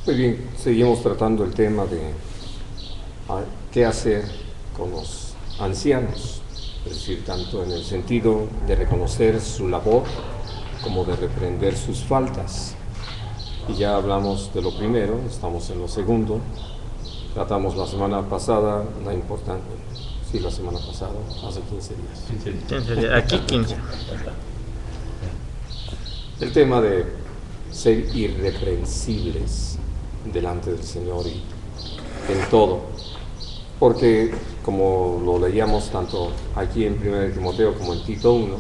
Muy bien, seguimos tratando el tema de qué hacer con los ancianos, es decir, tanto en el sentido de reconocer su labor como de reprender sus faltas. Y ya hablamos de lo primero, estamos en lo segundo. Tratamos la semana pasada la importante, sí, la semana pasada, hace 15 días. 15 días. Aquí 15. El tema de ser irreprensibles delante del Señor y en todo, porque como lo leíamos tanto aquí en 1 Timoteo como en Tito 1,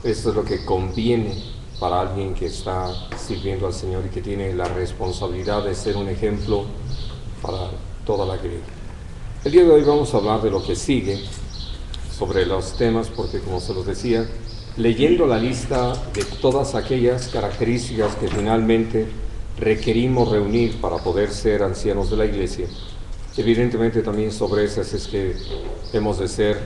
esto es lo que conviene para alguien que está sirviendo al Señor y que tiene la responsabilidad de ser un ejemplo para toda la iglesia. El día de hoy vamos a hablar de lo que sigue sobre los temas, porque como se los decía, leyendo la lista de todas aquellas características que finalmente requerimos reunir para poder ser ancianos de la iglesia, evidentemente también sobre esas es que hemos de ser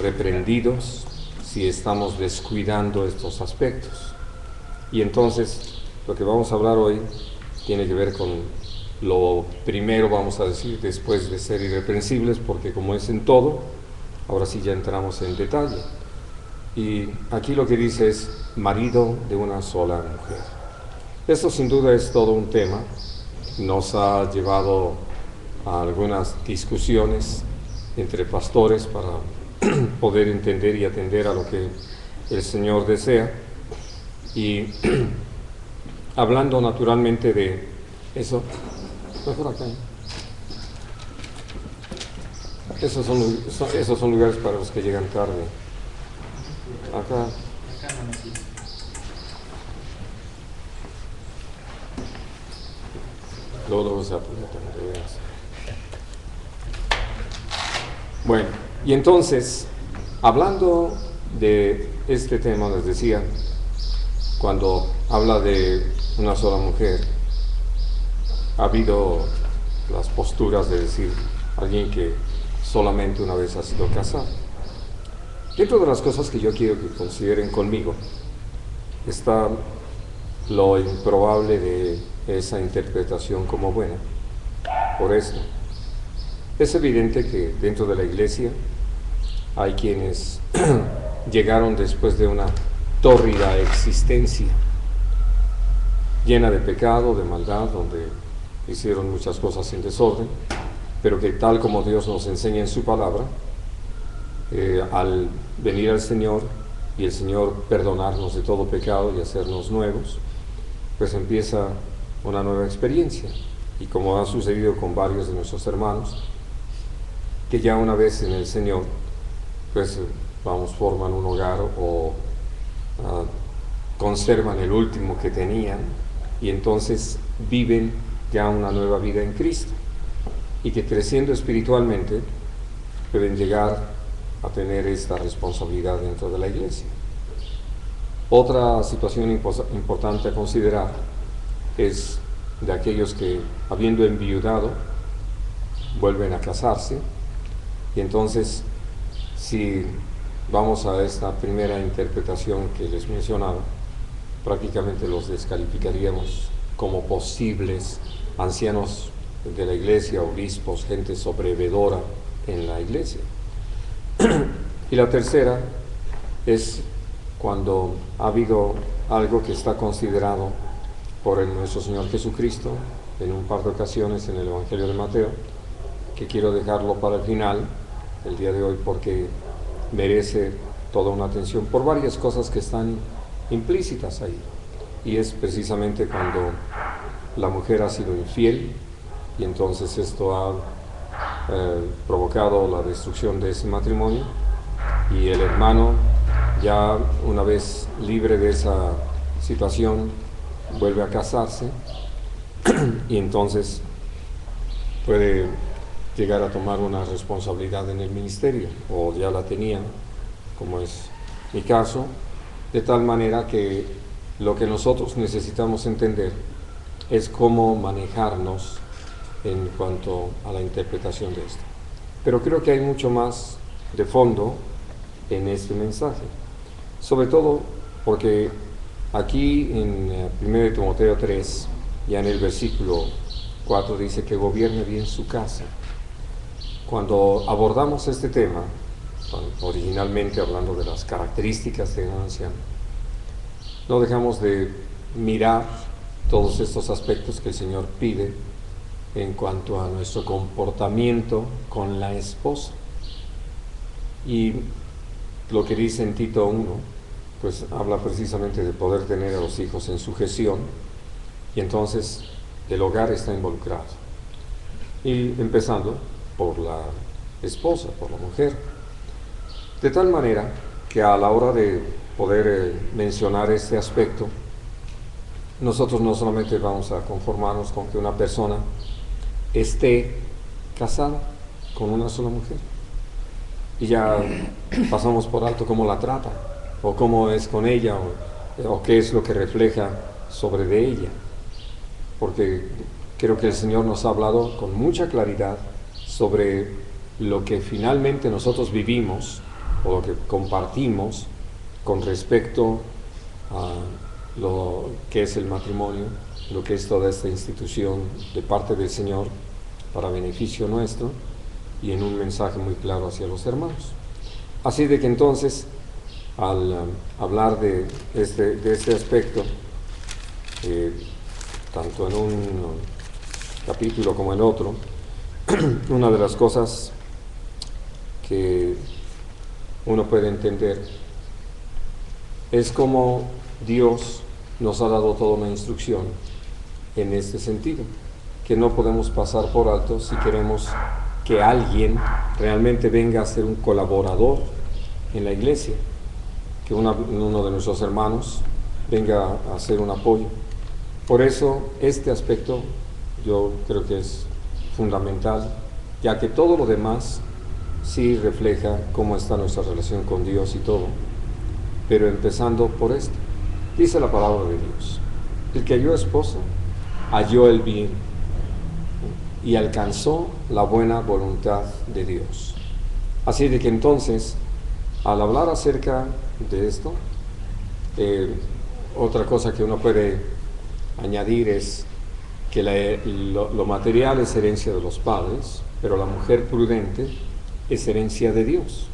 reprendidos si estamos descuidando estos aspectos. Y entonces lo que vamos a hablar hoy tiene que ver con lo primero, vamos a decir, después de ser irreprensibles, porque como es en todo, ahora sí ya entramos en detalle. Y aquí lo que dice es marido de una sola mujer. Esto sin duda es todo un tema. Nos ha llevado a algunas discusiones entre pastores para poder entender y atender a lo que el Señor desea. Y hablando naturalmente de eso, mejor acá. Esos son lugares para los que llegan tarde. Acá. Luego se apuntan. Bueno, y entonces, hablando de este tema, les decía, cuando habla de una sola mujer, ha habido las posturas de decir alguien que solamente una vez ha sido casado. Dentro de las cosas que yo quiero que consideren conmigo está lo improbable de esa interpretación como buena. Por esto, es evidente que dentro de la iglesia hay quienes llegaron después de una tórrida existencia llena de pecado, de maldad, donde hicieron muchas cosas en desorden, pero que tal como Dios nos enseña en su palabra, al venir al Señor y el Señor perdonarnos de todo pecado y hacernos nuevos, pues empieza una nueva experiencia. Y como ha sucedido con varios de nuestros hermanos, que ya una vez en el Señor, pues forman un hogar o conservan el último que tenían y entonces viven ya una nueva vida en Cristo y que creciendo espiritualmente pueden llegar a tener esta responsabilidad dentro de la iglesia. Otra situación importante a considerar es de aquellos que, habiendo enviudado, vuelven a casarse, y entonces, si vamos a esta primera interpretación que les mencionaba, prácticamente los descalificaríamos como posibles ancianos de la iglesia, obispos, gente sobrevedora en la iglesia. Y la tercera es cuando ha habido algo que está considerado por nuestro Señor Jesucristo en un par de ocasiones en el Evangelio de Mateo, que quiero dejarlo para el final, el día de hoy, porque merece toda una atención por varias cosas que están implícitas ahí. Y es precisamente cuando la mujer ha sido infiel y entonces esto ha provocado la destrucción de ese matrimonio, y el hermano, ya una vez libre de esa situación, vuelve a casarse y entonces puede llegar a tomar una responsabilidad en el ministerio, o ya la tenía, como es mi caso, de tal manera que lo que nosotros necesitamos entender es cómo manejarnos en cuanto a la interpretación de esto. Pero creo que hay mucho más de fondo en este mensaje, sobre todo porque aquí en 1 Timoteo 3 Ya en el versículo 4 dice que gobierne bien su casa. Cuando abordamos este tema, originalmente hablando de las características de un anciano, no dejamos de mirar todos estos aspectos que el Señor pide en cuanto a nuestro comportamiento con la esposa. Y lo que dice en Tito 1, pues habla precisamente de poder tener a los hijos en sujeción, y entonces el hogar está involucrado. Y empezando por la esposa, por la mujer. De tal manera que a la hora de poder mencionar este aspecto, nosotros no solamente vamos a conformarnos con que una persona esté casada con una sola mujer y ya pasamos por alto cómo la trata, o cómo es con ella, o qué es lo que refleja sobre de ella, porque creo que el Señor nos ha hablado con mucha claridad sobre lo que finalmente nosotros vivimos, o lo que compartimos con respecto a lo que es el matrimonio, lo que es toda esta institución de parte del Señor para beneficio nuestro, y en un mensaje muy claro hacia los hermanos. Así de que entonces, al hablar de este aspecto, tanto en un capítulo como en otro, una de las cosas que uno puede entender es cómo Dios nos ha dado toda una instrucción en este sentido, que no podemos pasar por alto si queremos que alguien realmente venga a ser un colaborador en la iglesia, que uno de nuestros hermanos venga a hacer un apoyo. Por eso este aspecto yo creo que es fundamental, ya que todo lo demás sí refleja cómo está nuestra relación con Dios y todo, pero empezando por esto. Dice la palabra de Dios: el que halló esposa, halló el bien y alcanzó la buena voluntad de Dios. Así de que entonces, al hablar acerca de esto, otra cosa que uno puede añadir es que lo material es herencia de los padres, pero la mujer prudente es herencia de Dios.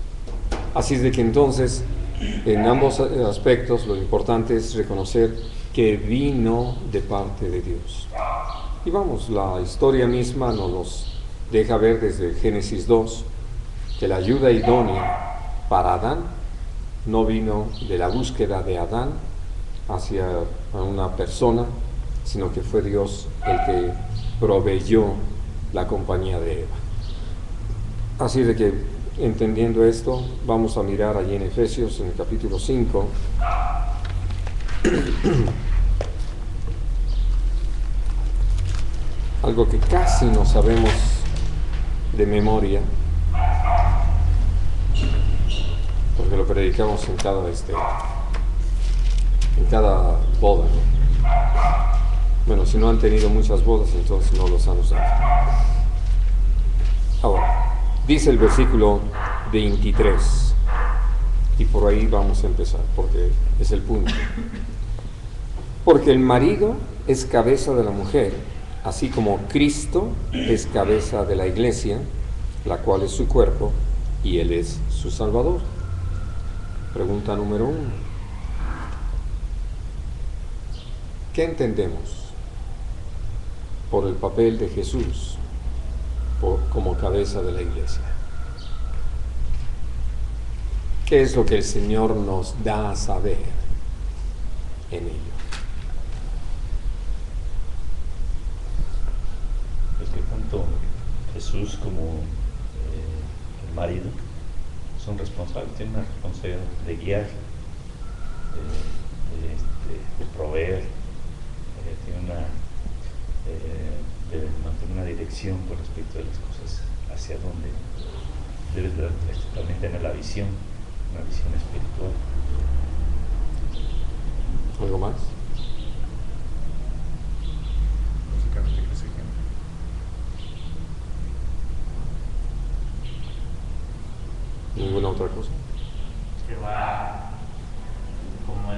Así es de que entonces, en ambos aspectos, lo importante es reconocer que vino de parte de Dios. Y vamos, la historia misma nos los deja ver desde Génesis 2, que la ayuda idónea para Adán no vino de la búsqueda de Adán hacia una persona, sino que fue Dios el que proveyó la compañía de Eva. Así de que, entendiendo esto, vamos a mirar allí en Efesios, en el capítulo 5, algo que casi no sabemos de memoria, porque lo predicamos en cada boda, ¿no? Bueno, si no han tenido muchas bodas, entonces no los han usado. Ahora, dice el versículo 23, y por ahí vamos a empezar, porque es el punto. Porque el marido es cabeza de la mujer, así como Cristo es cabeza de la iglesia, la cual es su cuerpo, y Él es su Salvador. Pregunta número 1. ¿Qué entendemos por el papel de Jesús como cabeza de la iglesia? ¿Qué es lo que el Señor nos da a saber en ello? Pues que tanto Jesús como el marido son responsables, tienen una responsabilidad de guiar, de proveer, de mantener una dirección con respecto de las cosas hacia donde debe también tener la visión, una visión espiritual. ¿Algo más? Básicamente que se ¿Ninguna otra cosa? Que va como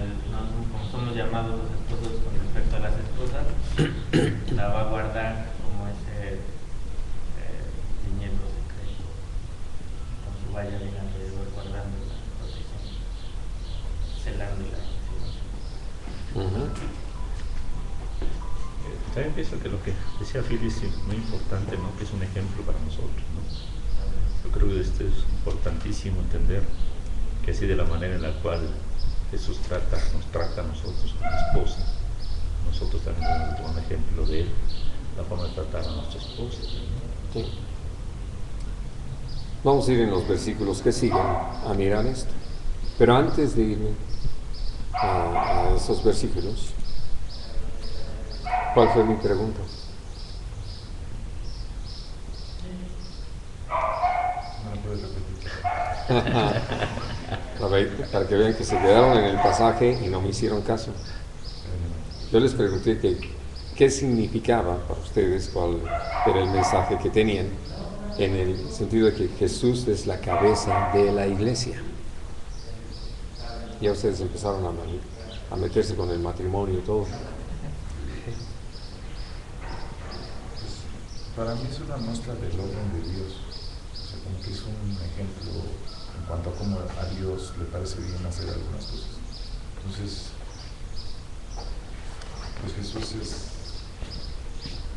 somos llamados los esposos con respecto a las esposas, También pienso que lo que decía Philly es muy importante, ¿no? Que es un ejemplo para nosotros, ¿no? Yo creo que esto es importantísimo entender que así de la manera en la cual Jesús nos trata a nosotros como esposa, nosotros también debemos tomar un ejemplo de él, la forma de tratar a nuestra esposa, ¿no? Sí. Vamos a ir en los versículos que siguen a mirar esto. Pero antes de irme a esos versículos, ¿cuál fue mi pregunta? ¿No lo puedes repetir? Para que vean que se quedaron en el pasaje y no me hicieron caso. Yo les pregunté qué significaba para ustedes, cuál era el mensaje que tenían, en el sentido de que Jesús es la cabeza de la iglesia. Ya ustedes empezaron a meterse con el matrimonio y todo. Para mí es una muestra del orden de Dios. O sea, como que es un ejemplo en cuanto a cómo a Dios le parece bien hacer algunas cosas. Entonces, pues Jesús es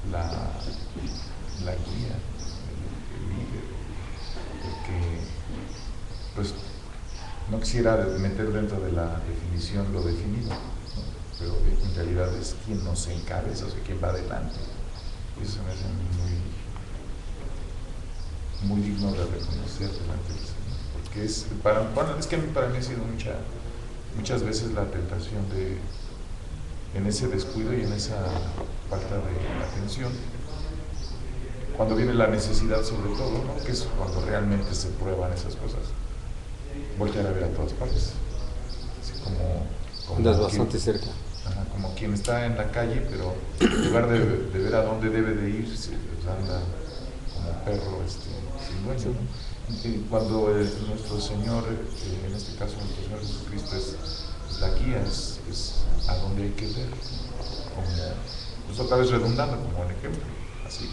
la guía, el líder, el que, pues, no quisiera meter dentro de la definición lo definido, ¿no? Pero en realidad es quien nos encabeza, o sea, quien va adelante. Y eso me hace muy digno de reconocer delante del Señor. Porque es que para mí ha sido muchas veces la tentación en ese descuido y en esa falta de atención, cuando viene la necesidad sobre todo, ¿no? Que es cuando realmente se prueban esas cosas, voltear a ver a todas partes, así como Andas bastante cerca. Ajá, como quien está en la calle, pero en lugar de ver a dónde debe de ir, pues anda como perro sin dueño, ¿no? Y cuando nuestro Señor, en este caso nuestro Señor Jesucristo, es la guía, es a dónde hay que ver, como, pues otra vez redundando como el ejemplo, así.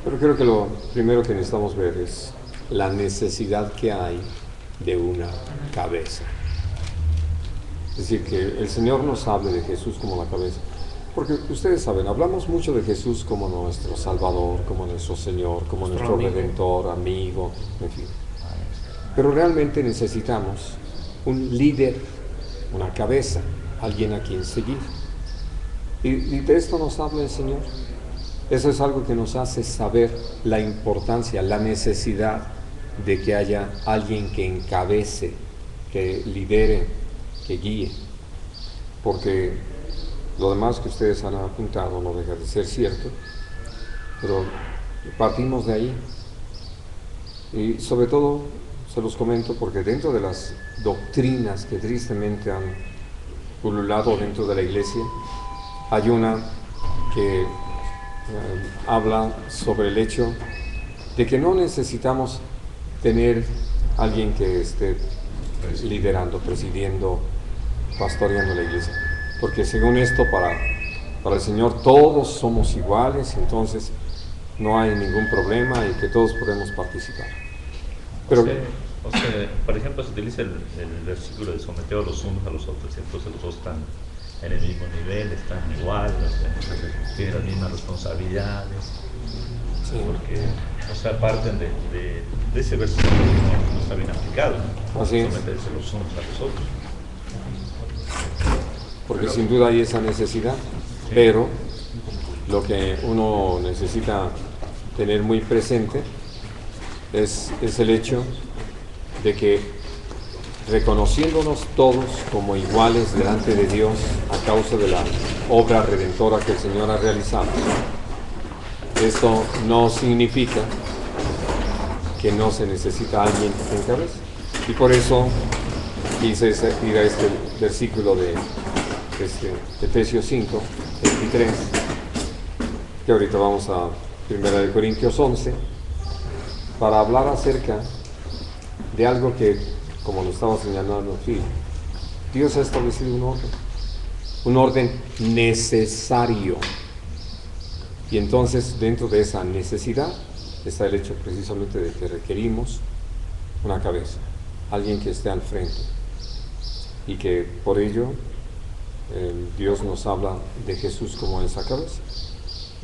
Pero creo que lo primero que necesitamos ver es la necesidad que hay de una cabeza. Es decir, que el Señor nos hable de Jesús como la cabeza. Porque ustedes saben, hablamos mucho de Jesús como nuestro Salvador, como nuestro Señor, como nuestro Redentor, amigo, en fin. Pero realmente necesitamos un líder, una cabeza, alguien a quien seguir. Y de esto nos habla el Señor. Eso es algo que nos hace saber la importancia, la necesidad de que haya alguien que encabece, que lidere, que guíe. Porque lo demás que ustedes han apuntado no deja de ser cierto, pero partimos de ahí. Y sobre todo, se los comento porque dentro de las doctrinas que tristemente han pululado dentro de la iglesia, hay una que habla sobre el hecho de que no necesitamos tener alguien que esté liderando, presidiendo, pastoreando la iglesia, porque según esto para el Señor todos somos iguales, entonces no hay ningún problema y que todos podemos participar. Pero o sea, por ejemplo, se utiliza el versículo de someteos los unos a los otros, y entonces los dos están en el mismo nivel, están igual, o sea, tienen las mismas responsabilidades, sí. Porque, o sea, parten de ese versículo que no está bien aplicado, ¿no? Así es. Someterse los unos a los otros. Porque sin duda hay esa necesidad, sí. Pero lo que uno necesita tener muy presente es el hecho de que reconociéndonos todos como iguales delante de Dios a causa de la obra redentora que el Señor ha realizado, esto no significa que no se necesita alguien que encabece. Y por eso quise ir a este versículo de Efesios 5, 23, que ahorita vamos a 1 Corintios 11, para hablar acerca de algo que, como lo estaba señalando aquí, Dios ha establecido un orden necesario. Y entonces, dentro de esa necesidad, está el hecho precisamente de que requerimos una cabeza, alguien que esté al frente, y que por ello Dios nos habla de Jesús como esa cabeza.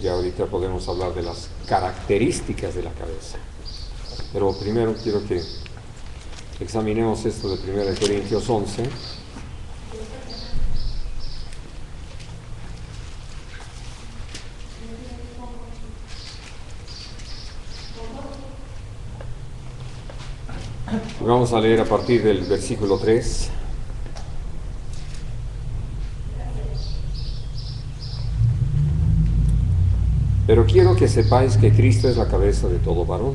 Ya ahorita podemos hablar de las características de la cabeza. Pero primero quiero que examinemos esto de 1 Corintios 11. Vamos a leer a partir del versículo 3. Pero quiero que sepáis que Cristo es la cabeza de todo varón,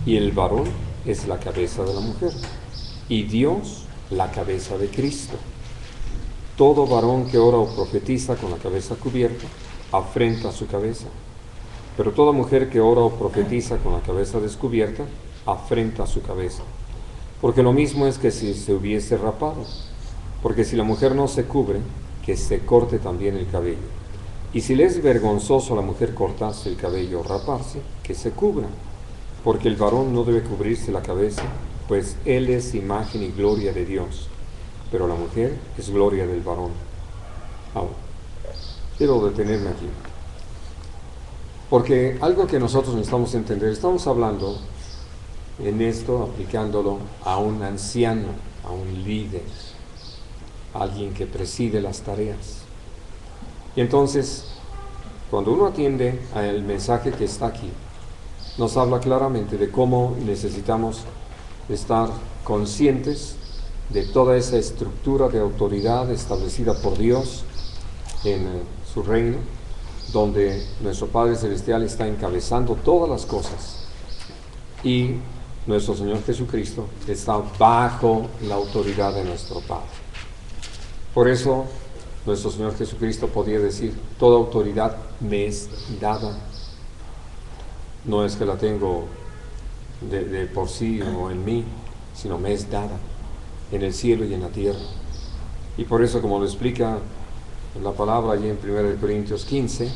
y el varón es la cabeza de la mujer, y Dios la cabeza de Cristo. Todo varón que ora o profetiza con la cabeza cubierta, afrenta su cabeza. Pero toda mujer que ora o profetiza con la cabeza descubierta, afrenta su cabeza. Porque lo mismo es que si se hubiese rapado. Porque si la mujer no se cubre, que se corte también el cabello. Y si le es vergonzoso a la mujer cortarse el cabello o raparse, que se cubra. Porque el varón no debe cubrirse la cabeza, pues él es imagen y gloria de Dios. Pero la mujer es gloria del varón. Ahora, quiero detenerme aquí. Porque algo que nosotros necesitamos entender, estamos hablando en esto, aplicándolo a un anciano, a un líder, a alguien que preside las tareas. Y entonces, cuando uno atiende al mensaje que está aquí, nos habla claramente de cómo necesitamos estar conscientes de toda esa estructura de autoridad establecida por Dios en su reino, donde nuestro Padre Celestial está encabezando todas las cosas y nuestro Señor Jesucristo está bajo la autoridad de nuestro Padre. Por eso nuestro Señor Jesucristo podía decir: toda autoridad me es dada. No es que la tengo de por sí o en mí, sino me es dada en el cielo y en la tierra. Y por eso, como lo explica la palabra allí en 1 Corintios 15,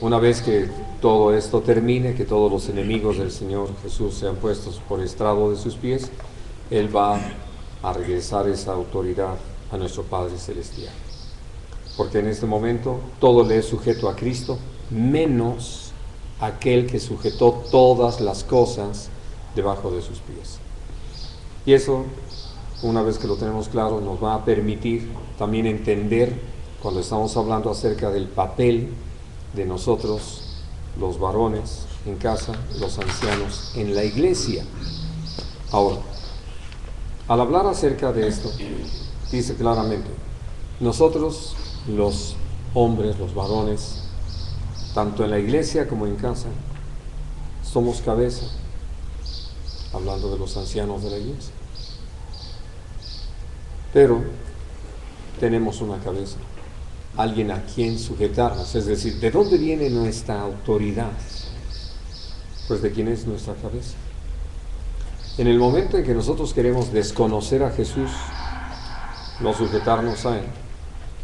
una vez que todo esto termine, que todos los enemigos del Señor Jesús sean puestos por estrado de sus pies, Él va a regresar esa autoridad a nuestro Padre Celestial. Porque en este momento todo le es sujeto a Cristo, menos aquel que sujetó todas las cosas debajo de sus pies. Y eso, una vez que lo tenemos claro, nos va a permitir también entender, cuando estamos hablando acerca del papel de nosotros, los varones en casa, los ancianos en la iglesia. Ahora, al hablar acerca de esto, dice claramente: nosotros, los hombres, los varones, tanto en la iglesia como en casa, somos cabeza, hablando de los ancianos de la iglesia. Pero tenemos una cabeza, alguien a quien sujetarnos. Es decir, ¿de dónde viene nuestra autoridad? Pues de quién es nuestra cabeza. En el momento en que nosotros queremos desconocer a Jesús, no sujetarnos a Él,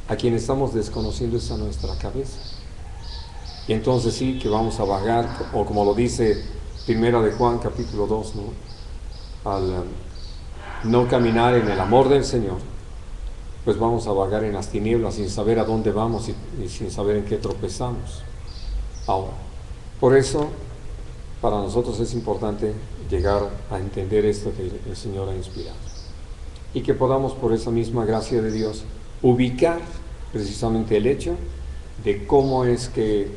a quien estamos desconociendo es a nuestra cabeza. Y entonces sí que vamos a vagar, o como lo dice Primera de Juan capítulo 2, ¿no? Al no caminar en el amor del Señor, pues vamos a vagar en las tinieblas sin saber a dónde vamos y sin saber en qué tropezamos. Ahora, por eso, para nosotros es importante llegar a entender esto que el Señor ha inspirado. Y que podamos, por esa misma gracia de Dios, ubicar precisamente el hecho de cómo es que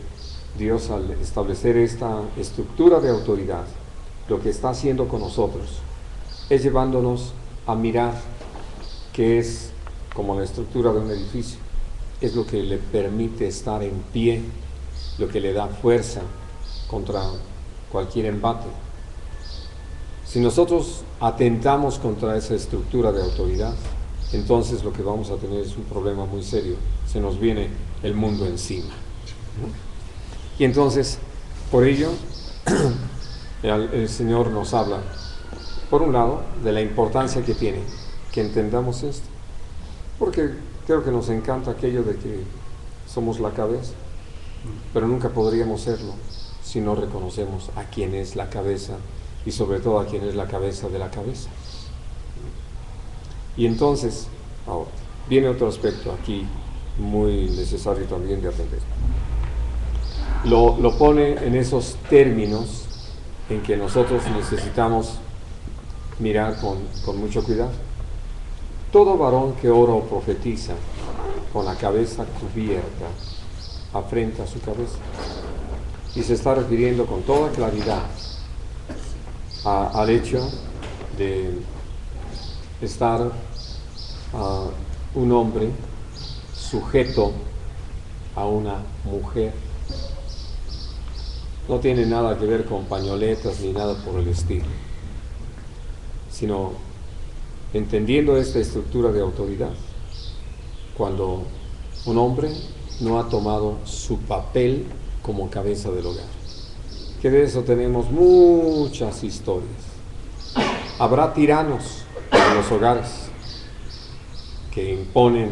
Dios, al establecer esta estructura de autoridad, lo que está haciendo con nosotros es llevándonos a mirar que es como la estructura de un edificio, es lo que le permite estar en pie, lo que le da fuerza contra cualquier embate. Si nosotros atentamos contra esa estructura de autoridad, entonces lo que vamos a tener es un problema muy serio. Se nos viene el mundo encima, ¿no? Y entonces, por ello, el Señor nos habla, por un lado, de la importancia que tiene que entendamos esto. Porque creo que nos encanta aquello de que somos la cabeza, pero nunca podríamos serlo si no reconocemos a quién es la cabeza y sobre todo a quién es la cabeza de la cabeza. Y entonces, ahora, viene otro aspecto aquí muy necesario también de atender. Lo pone en esos términos en que nosotros necesitamos mirar con mucho cuidado. Todo varón que ora o profetiza con la cabeza cubierta afrenta su cabeza. Y se está refiriendo con toda claridad al hecho de estar un hombre sujeto a una mujer. No tiene nada que ver con pañoletas ni nada por el estilo, sino entendiendo esta estructura de autoridad, cuando un hombre no ha tomado su papel como cabeza del hogar. Que de eso tenemos muchas historias. Habrá tiranos en los hogares que imponen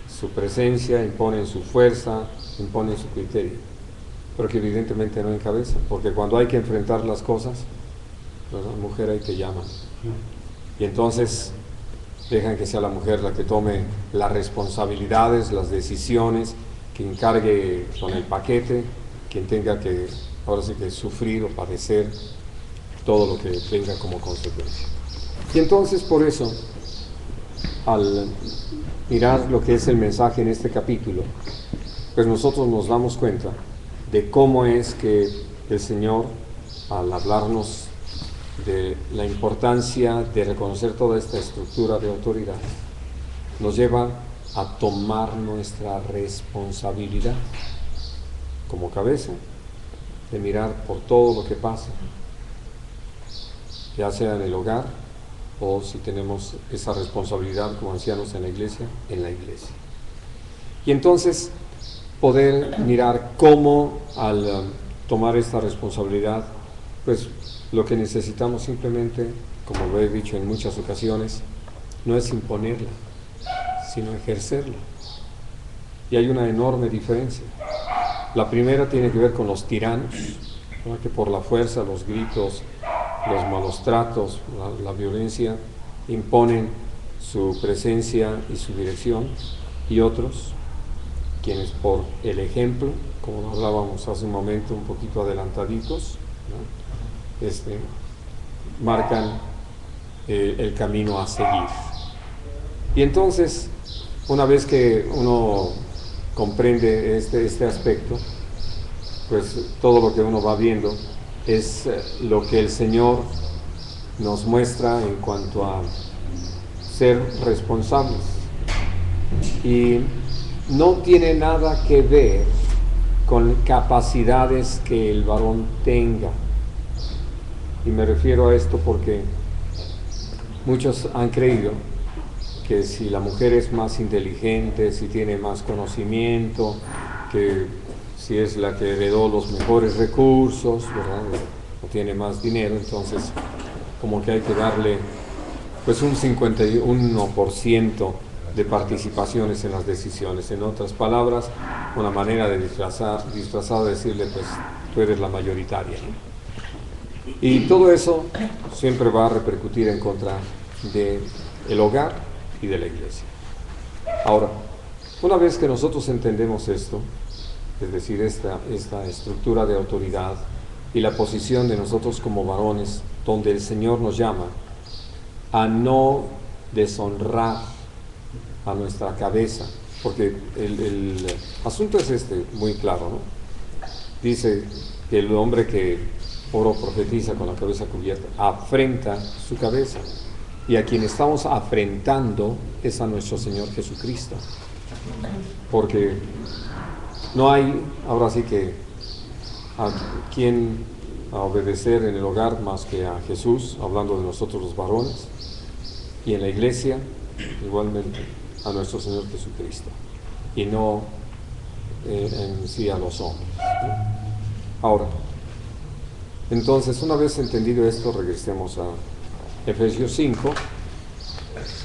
su presencia, imponen su fuerza, imponen su criterio, pero que evidentemente no encabezan, porque cuando hay que enfrentar las cosas, la mujer ahí te llama. Y entonces dejan que sea la mujer la que tome las responsabilidades, las decisiones, que encargue con el paquete, quien tenga que, ahora sí que sufrir o padecer todo lo que venga como consecuencia. Y entonces por eso, al mirar lo que es el mensaje en este capítulo, pues nosotros nos damos cuenta de cómo es que el Señor, al hablarnos de la importancia de reconocer toda esta estructura de autoridad, nos lleva a tomar nuestra responsabilidad como cabeza, de mirar por todo lo que pasa, ya sea en el hogar o si tenemos esa responsabilidad como ancianos en la iglesia, en la iglesia. Y entonces poder mirar cómo al tomar esta responsabilidad, pues lo que necesitamos simplemente, como lo he dicho en muchas ocasiones, no es imponerla, sino ejercerla. Y hay una enorme diferencia. La primera tiene que ver con los tiranos, ¿no? Que por la fuerza, los gritos, los malos tratos, la violencia, imponen su presencia y su dirección, y otros, quienes por el ejemplo, como hablábamos hace un momento un poquito adelantaditos, ¿no? Marcan el camino a seguir. Y entonces, una vez que uno comprende este aspecto, pues todo lo que uno va viendo es lo que el Señor nos muestra en cuanto a ser responsables. Y no tiene nada que ver con capacidades que el varón tenga. Y me refiero a esto porque muchos han creído que si la mujer es más inteligente, si tiene más conocimiento, que si es la que heredó los mejores recursos, ¿verdad?, o tiene más dinero, entonces como que hay que darle pues un 51% de participaciones en las decisiones. En otras palabras, una manera de disfrazado de decirle, pues tú eres la mayoritaria, ¿no? Y todo eso siempre va a repercutir en contra del hogar y de la iglesia. Ahora, una vez que nosotros entendemos esto, es decir, esta estructura de autoridad y la posición de nosotros como varones, donde el Señor nos llama a no deshonrar a nuestra cabeza, porque el asunto es muy claro, ¿no? Dice que el hombre que ora o profetiza con la cabeza cubierta afrenta su cabeza, y a quien estamos afrentando es a nuestro Señor Jesucristo, porque no hay, ahora sí que, a quien obedecer en el hogar más que a Jesús, hablando de nosotros los varones, y en la iglesia igualmente a nuestro Señor Jesucristo, y no en sí a los hombres. Ahora, entonces, una vez entendido esto, regresemos a Efesios 5,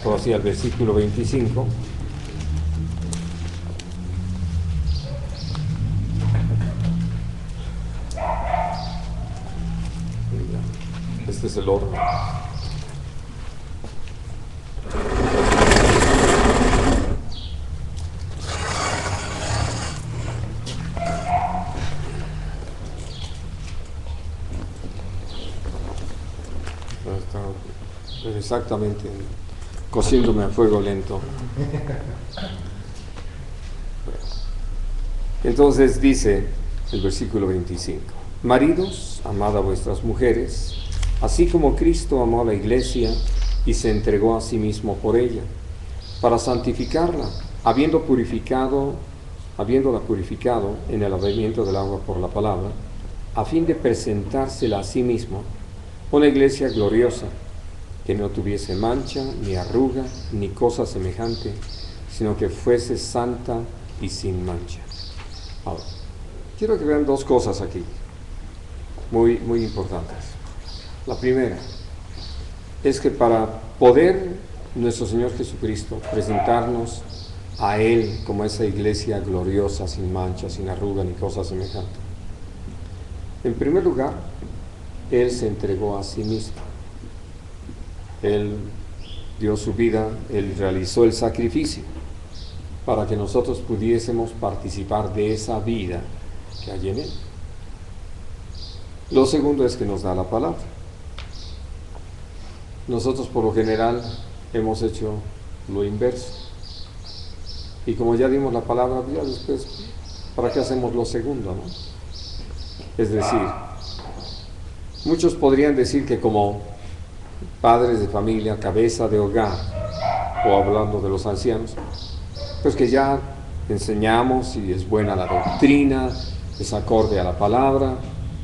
o así al versículo 25. Este es el orden. Pero exactamente, cociéndome a fuego lento. Entonces dice el versículo 25, maridos, amad a vuestras mujeres, así como Cristo amó a la iglesia y se entregó a sí mismo por ella, para santificarla, habiéndola purificado en el lavamiento del agua por la palabra, a fin de presentársela a sí mismo, una iglesia gloriosa, que no tuviese mancha, ni arruga, ni cosa semejante, sino que fuese santa y sin mancha. Ahora, quiero que vean dos cosas aquí, muy, muy importantes. La primera es que para poder nuestro Señor Jesucristo presentarnos a Él como esa iglesia gloriosa, sin mancha, sin arruga, ni cosa semejante, en primer lugar, Él se entregó a sí mismo. Él dio su vida, Él realizó el sacrificio para que nosotros pudiésemos participar de esa vida que hay en Él. Lo segundo es que nos da la palabra. Nosotros por lo general hemos hecho lo inverso. Y como ya dimos la palabra, ya después, ¿para qué hacemos lo segundo, no? Es decir, muchos podrían decir que como padres de familia, cabeza de hogar, o hablando de los ancianos, pues que ya enseñamos si es buena la doctrina, es acorde a la palabra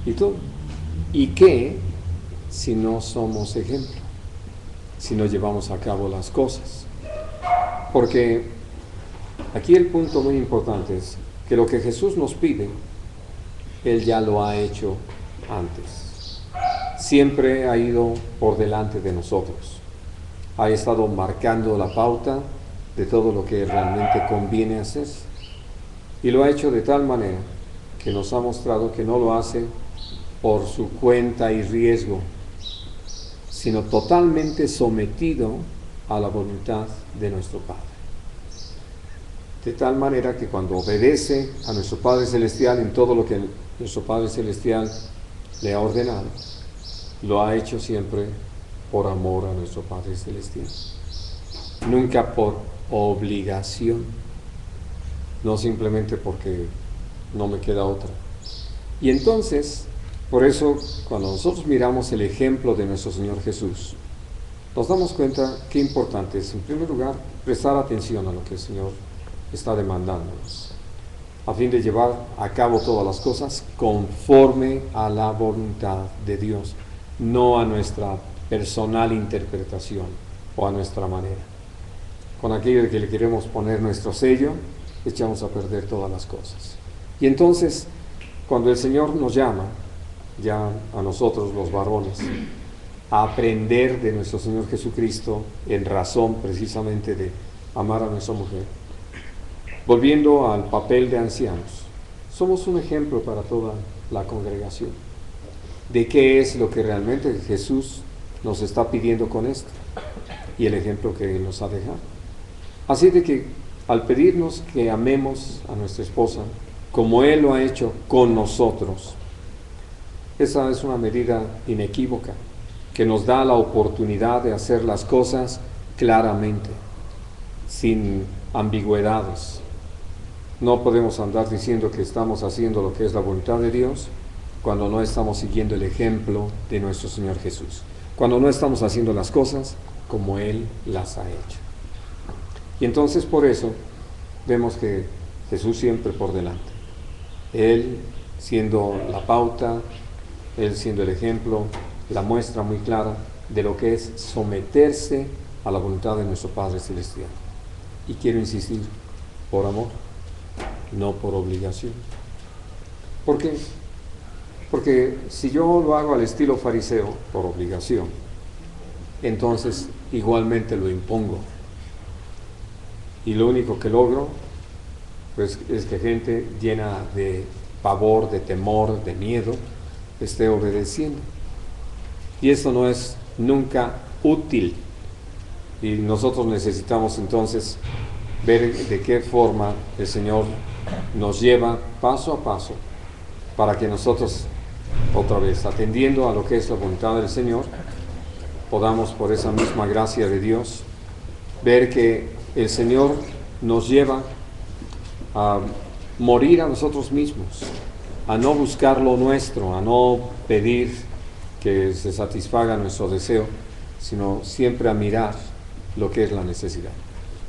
y todo. ¿Y qué si no somos ejemplo? Si no llevamos a cabo las cosas. Porque aquí el punto muy importante es que lo que Jesús nos pide, Él ya lo ha hecho antes. Siempre ha ido por delante de nosotros. Ha estado marcando la pauta de todo lo que realmente conviene hacer. Y lo ha hecho de tal manera que nos ha mostrado que no lo hace por su cuenta y riesgo, sino totalmente sometido a la voluntad de nuestro Padre. De tal manera que cuando obedece a nuestro Padre Celestial en todo lo que nuestro Padre Celestial le ha ordenado, lo ha hecho siempre por amor a nuestro Padre Celestial. Nunca por obligación, no simplemente porque no me queda otra. Y entonces, por eso, cuando nosotros miramos el ejemplo de nuestro Señor Jesús, nos damos cuenta qué importante es, en primer lugar, prestar atención a lo que el Señor está demandándonos, a fin de llevar a cabo todas las cosas conforme a la voluntad de Dios, no a nuestra personal interpretación o a nuestra manera. Con aquello de que le queremos poner nuestro sello, echamos a perder todas las cosas. Y entonces, cuando el Señor nos llama, ya a nosotros los varones, a aprender de nuestro Señor Jesucristo en razón precisamente de amar a nuestra mujer, volviendo al papel de ancianos, somos un ejemplo para toda la congregación de qué es lo que realmente Jesús nos está pidiendo con esto y el ejemplo que Él nos ha dejado. Así de que al pedirnos que amemos a nuestra esposa como Él lo ha hecho con nosotros, esa es una medida inequívoca que nos da la oportunidad de hacer las cosas claramente, sin ambigüedades. No podemos andar diciendo que estamos haciendo lo que es la voluntad de Dios cuando no estamos siguiendo el ejemplo de nuestro Señor Jesús, cuando no estamos haciendo las cosas como Él las ha hecho. Y entonces por eso vemos que Jesús siempre por delante, Él siendo la pauta, Él siendo el ejemplo, la muestra muy clara de lo que es someterse a la voluntad de nuestro Padre Celestial. Y quiero insistir, por amor, no por obligación. ¿Por qué? Porque si yo lo hago al estilo fariseo, por obligación, entonces igualmente lo impongo. Y lo único que logro, pues, es que gente llena de pavor, de temor, de miedo, esté obedeciendo. Y esto no es nunca útil. Y nosotros necesitamos entonces ver de qué forma el Señor nos lleva paso a paso para que nosotros, otra vez, atendiendo a lo que es la voluntad del Señor, podamos, por esa misma gracia de Dios, ver que el Señor nos lleva a morir a nosotros mismos, a no buscar lo nuestro, a no pedir que se satisfaga nuestro deseo, sino siempre a mirar lo que es la necesidad.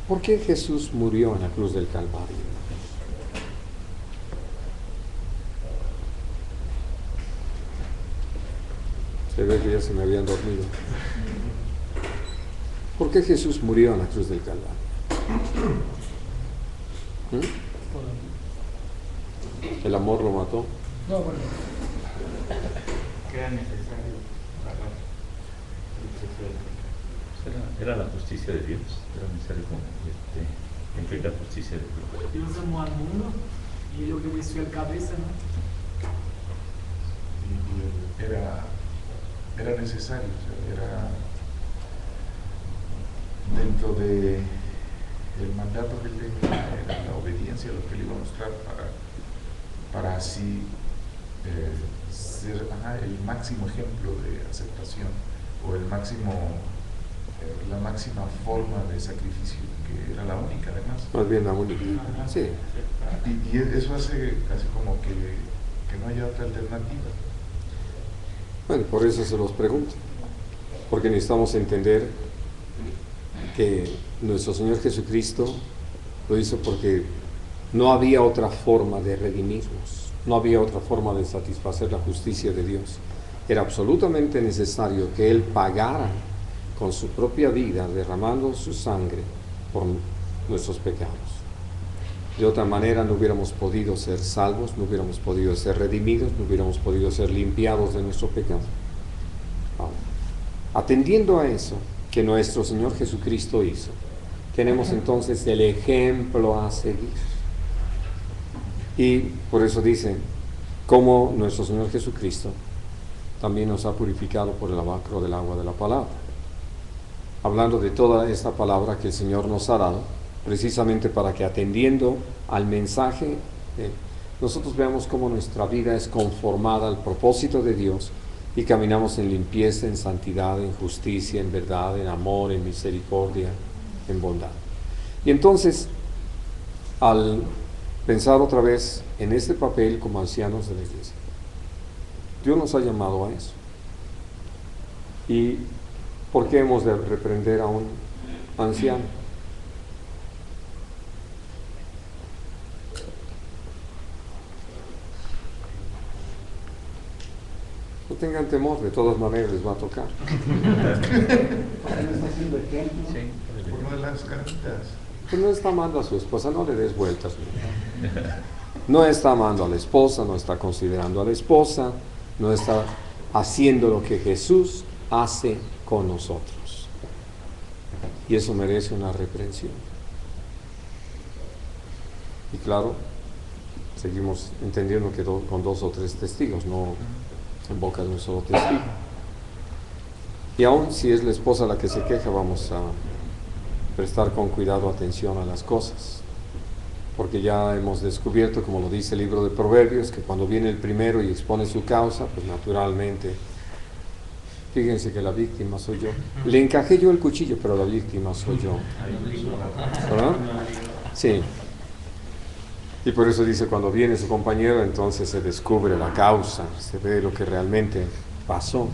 ¿Por qué Jesús murió en la cruz del Calvario? Se ve que ya se me habían dormido. ¿Por qué Jesús murió en la cruz del Calvario? ¿El amor lo mató? No, bueno. Que era necesario pagar el precio del pecado. Era la justicia de Dios, era necesario cumplir la justicia de Dios. Dios amó al mundo y él obedeció al cabeza, ¿no? Era necesario, o sea, era dentro de el mandato que él tenía, era la obediencia a lo que él iba a mostrar para así ser el máximo ejemplo de aceptación o la máxima forma de sacrificio, que era la única además. Más bien la única. Sí. Y eso hace casi como que no haya otra alternativa. Bueno, por eso se los pregunto, porque necesitamos entender que nuestro Señor Jesucristo lo hizo porque no había otra forma de redimirnos, no había otra forma de satisfacer la justicia de Dios. Era absolutamente necesario que Él pagara con su propia vida, derramando su sangre por nuestros pecados. De otra manera no hubiéramos podido ser salvos, no hubiéramos podido ser redimidos, no hubiéramos podido ser limpiados de nuestro pecado. Ahora, atendiendo a eso que nuestro Señor Jesucristo hizo, tenemos entonces el ejemplo a seguir. Y por eso dice, como nuestro Señor Jesucristo también nos ha purificado por el lavacro del agua de la palabra. Hablando de toda esta palabra que el Señor nos ha dado, precisamente para que atendiendo al mensaje, nosotros veamos cómo nuestra vida es conformada al propósito de Dios y caminamos en limpieza, en santidad, en justicia, en verdad, en amor, en misericordia, en bondad. Y entonces, al pensar otra vez en este papel como ancianos de la iglesia, Dios nos ha llamado a eso. ¿Y por qué hemos de reprender a un anciano? No tengan temor, de todas maneras les va a tocar. Por una de las carnitas. Pues no está amando a su esposa, no le des vueltas. No está amando a la esposa, no está considerando a la esposa, no está haciendo lo que Jesús hace con nosotros. Y eso merece una reprensión. Y claro, seguimos entendiendo que con 2 o 3 testigos, no en boca de un solo testigo. Y aún si es la esposa la que se queja, vamos a prestar con cuidado atención a las cosas, porque ya hemos descubierto, como lo dice el libro de Proverbios, que cuando viene el primero y expone su causa, pues naturalmente, fíjense que la víctima soy yo. Le encajé yo el cuchillo, pero la víctima soy yo. ¿Verdad? Sí. Y por eso dice, cuando viene su compañero, entonces se descubre la causa, se ve lo que realmente pasó.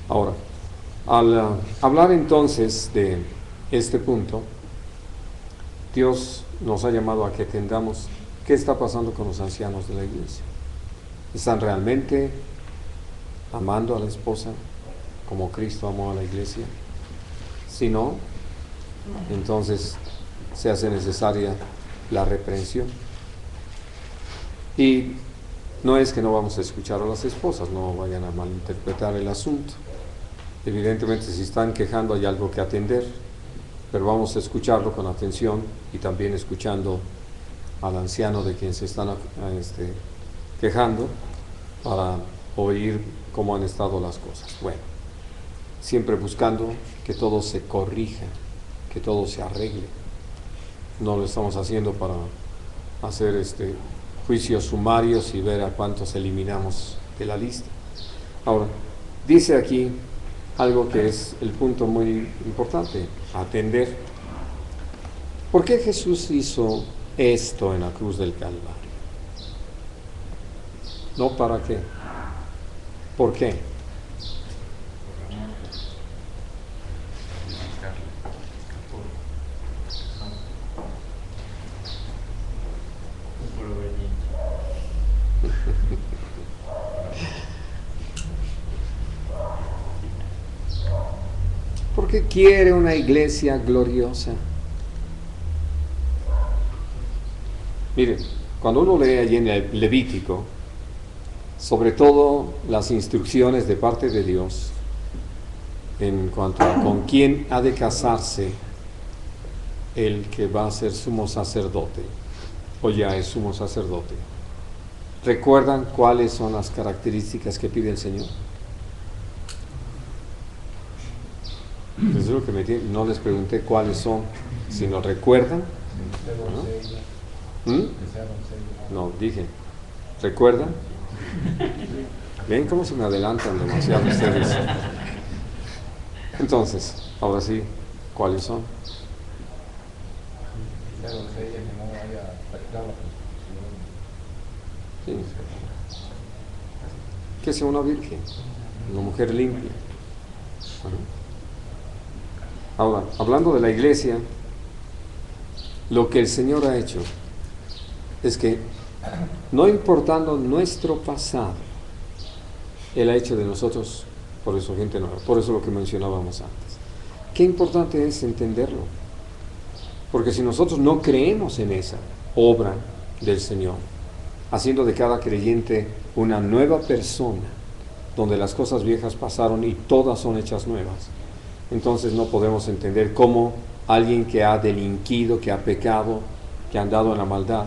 Ahora, al hablar entonces de este punto, Dios nos ha llamado a que entendamos qué está pasando con los ancianos de la iglesia. ¿Están realmente amando a la esposa como Cristo amó a la iglesia? Si no, entonces se hace necesaria la reprensión. Y no es que no vamos a escuchar a las esposas, no vayan a malinterpretar el asunto. Evidentemente, si están quejando hay algo que atender, pero vamos a escucharlo con atención y también escuchando al anciano de quien se están quejando para oír cómo han estado las cosas. Bueno, siempre buscando que todo se corrija, que todo se arregle. No lo estamos haciendo para hacer juicios sumarios y ver a cuántos eliminamos de la lista. Ahora, dice aquí algo que es el punto muy importante, atender. ¿Por qué Jesús hizo esto en la cruz del Calvario? No para qué. ¿Por qué? Por obediente. Porque quiere una iglesia gloriosa. Miren, cuando uno lee allí en el Levítico, sobre todo las instrucciones de parte de Dios en cuanto a con quién ha de casarse el que va a ser sumo sacerdote o ya es sumo sacerdote, ¿recuerdan cuáles son las características que pide el Señor? Eso es lo que no les pregunté cuáles son, si no recuerdan. ¿No? No, dije, ¿recuerdan? ¿Ven cómo se me adelantan demasiado ustedes? Entonces, ahora sí, ¿cuáles son? Sí. Que sea una virgen, una mujer limpia. Ahora, hablando de la iglesia, lo que el Señor ha hecho es que, no importando nuestro pasado, Él ha hecho de nosotros, por eso gente nueva, por eso lo que mencionábamos antes. Qué importante es entenderlo, porque si nosotros no creemos en esa obra del Señor, haciendo de cada creyente una nueva persona, donde las cosas viejas pasaron y todas son hechas nuevas, entonces no podemos entender cómo alguien que ha delinquido, que ha pecado, que ha andado en la maldad,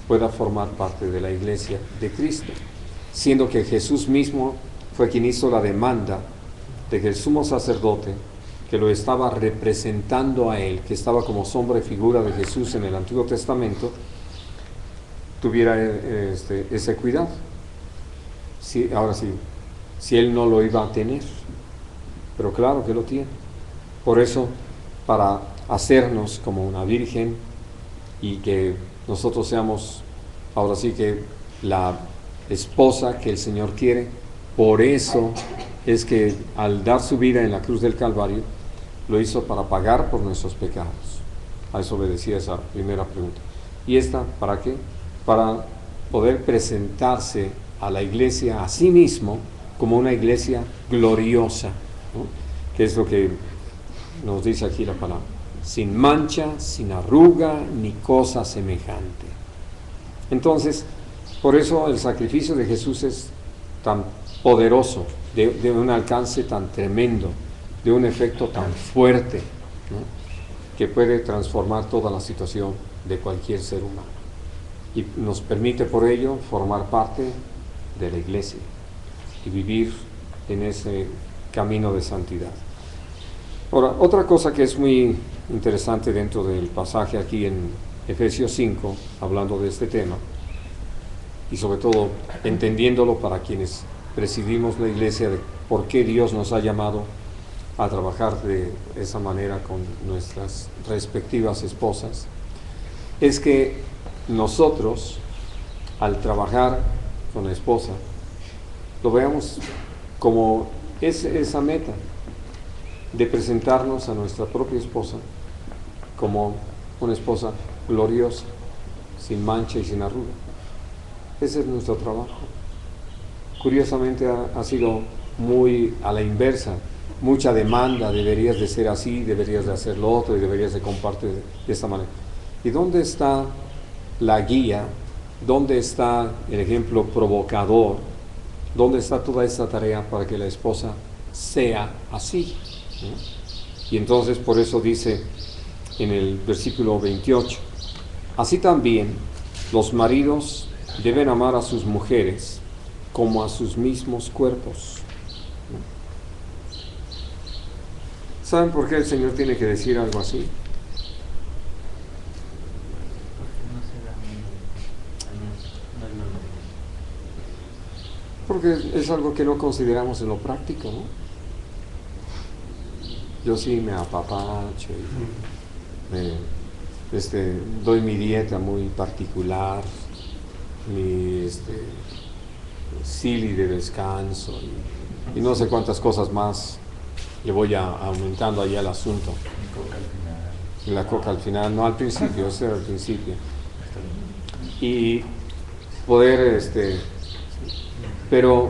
pueda formar parte de la iglesia de Cristo, siendo que Jesús mismo fue quien hizo la demanda de que el sumo sacerdote, que lo estaba representando a él, que estaba como sombra y figura de Jesús en el Antiguo Testamento, tuviera ese cuidado. Sí, ahora sí, si él no lo iba a tener, pero claro que lo tiene. Por eso, para hacernos como una virgen y que nosotros seamos, ahora sí que la esposa que el Señor quiere, por eso es que al dar su vida en la cruz del Calvario, lo hizo para pagar por nuestros pecados. A eso obedecía esa primera pregunta. ¿Y esta para qué? Para poder presentarse a la iglesia a sí mismo como una iglesia gloriosa, ¿no? Que es lo que nos dice aquí la palabra, sin mancha, sin arruga, ni cosa semejante. Entonces, por eso el sacrificio de Jesús es tan poderoso, de un alcance tan tremendo, de un efecto tan fuerte, ¿no? Que puede transformar toda la situación de cualquier ser humano. Y nos permite por ello formar parte de la iglesia y vivir en ese camino de santidad. Ahora, otra cosa que es muy interesante dentro del pasaje aquí en Efesios 5, hablando de este tema, y sobre todo entendiéndolo para quienes presidimos la iglesia, de por qué Dios nos ha llamado a trabajar de esa manera con nuestras respectivas esposas, es que nosotros, al trabajar con la esposa, lo veamos como esa meta de presentarnos a nuestra propia esposa como una esposa gloriosa, sin mancha y sin arruga. Ese es nuestro trabajo. Curiosamente ha sido muy a la inversa, mucha demanda, deberías de ser así, deberías de hacer lo otro y deberías de compartir de esta manera. ¿Y dónde está la guía? ¿Dónde está el ejemplo provocador? ¿Dónde está toda esta tarea para que la esposa sea así? ¿No? Y entonces por eso dice en el versículo 28, así también los maridos deben amar a sus mujeres como a sus mismos cuerpos. ¿No? ¿Saben por qué el Señor tiene que decir algo así? Porque es algo que no consideramos en lo práctico, ¿no? yo sí me apapacho y doy mi dieta muy particular, mi sili de descanso y no sé cuántas cosas más le voy aumentando ahí al asunto. Y coca al final. Y la coca al final, no al principio, ese era al principio. Y poder, pero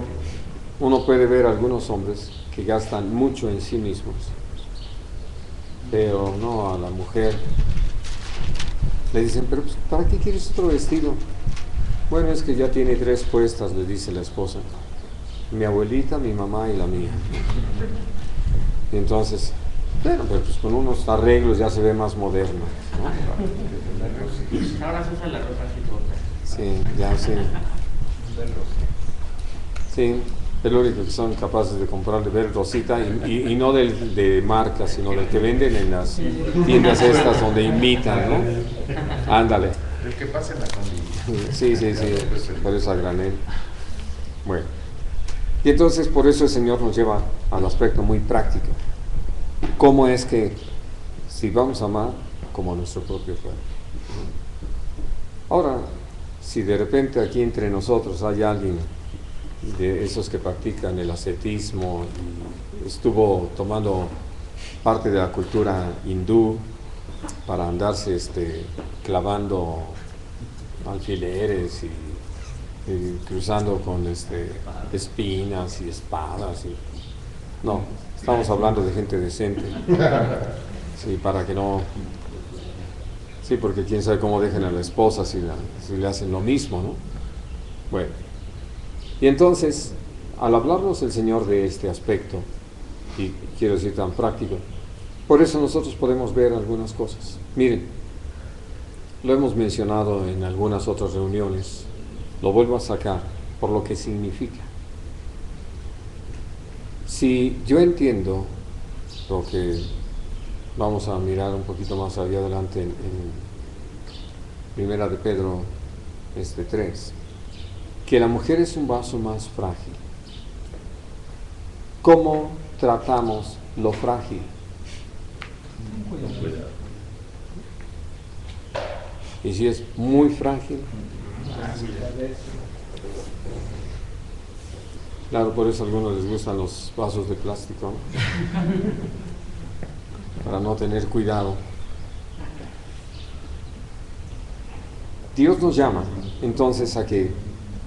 uno puede ver algunos hombres que gastan mucho en sí mismos, pero no a la mujer. Le dicen, pero pues, ¿para qué quieres otro vestido? Bueno, es que ya tiene 3 puestas, le dice la esposa. Mi abuelita, mi mamá y la mía. Y entonces, bueno, pero pues con unos arreglos ya se ve más moderno, ¿no? Ahora se usa la ropa así corta. Sí, ya sí. Sí, es lo único que son capaces de comprar de ver rosita y no del de marca, sino del que venden en las tiendas estas donde imitan, ¿no? Ándale. El que pase en la comida. Sí, por eso a granel. Bueno, y entonces por eso el Señor nos lleva al aspecto muy práctico. ¿Cómo es que si vamos a amar como a nuestro propio cuerpo? Ahora, si de repente aquí entre nosotros hay alguien de esos que practican el ascetismo y estuvo tomando parte de la cultura hindú para andarse clavando alfileres y cruzando con espinas y espadas no, estamos hablando de gente decente, sí, para que no, sí, porque quién sabe cómo dejen a la esposa si le hacen lo mismo, ¿no? Bueno, y entonces al hablarnos el Señor de este aspecto, y quiero decir tan práctico, por eso nosotros podemos ver algunas cosas. Miren, lo hemos mencionado en algunas otras reuniones, lo vuelvo a sacar por lo que significa. Si yo entiendo lo que vamos a mirar un poquito más allá adelante en Primera de Pedro 3, que la mujer es un vaso más frágil. ¿Cómo tratamos lo frágil? Cuidado. Y si es muy frágil, claro, por eso a algunos les gustan los vasos de plástico, ¿no? Para no tener cuidado. Dios nos llama entonces a que,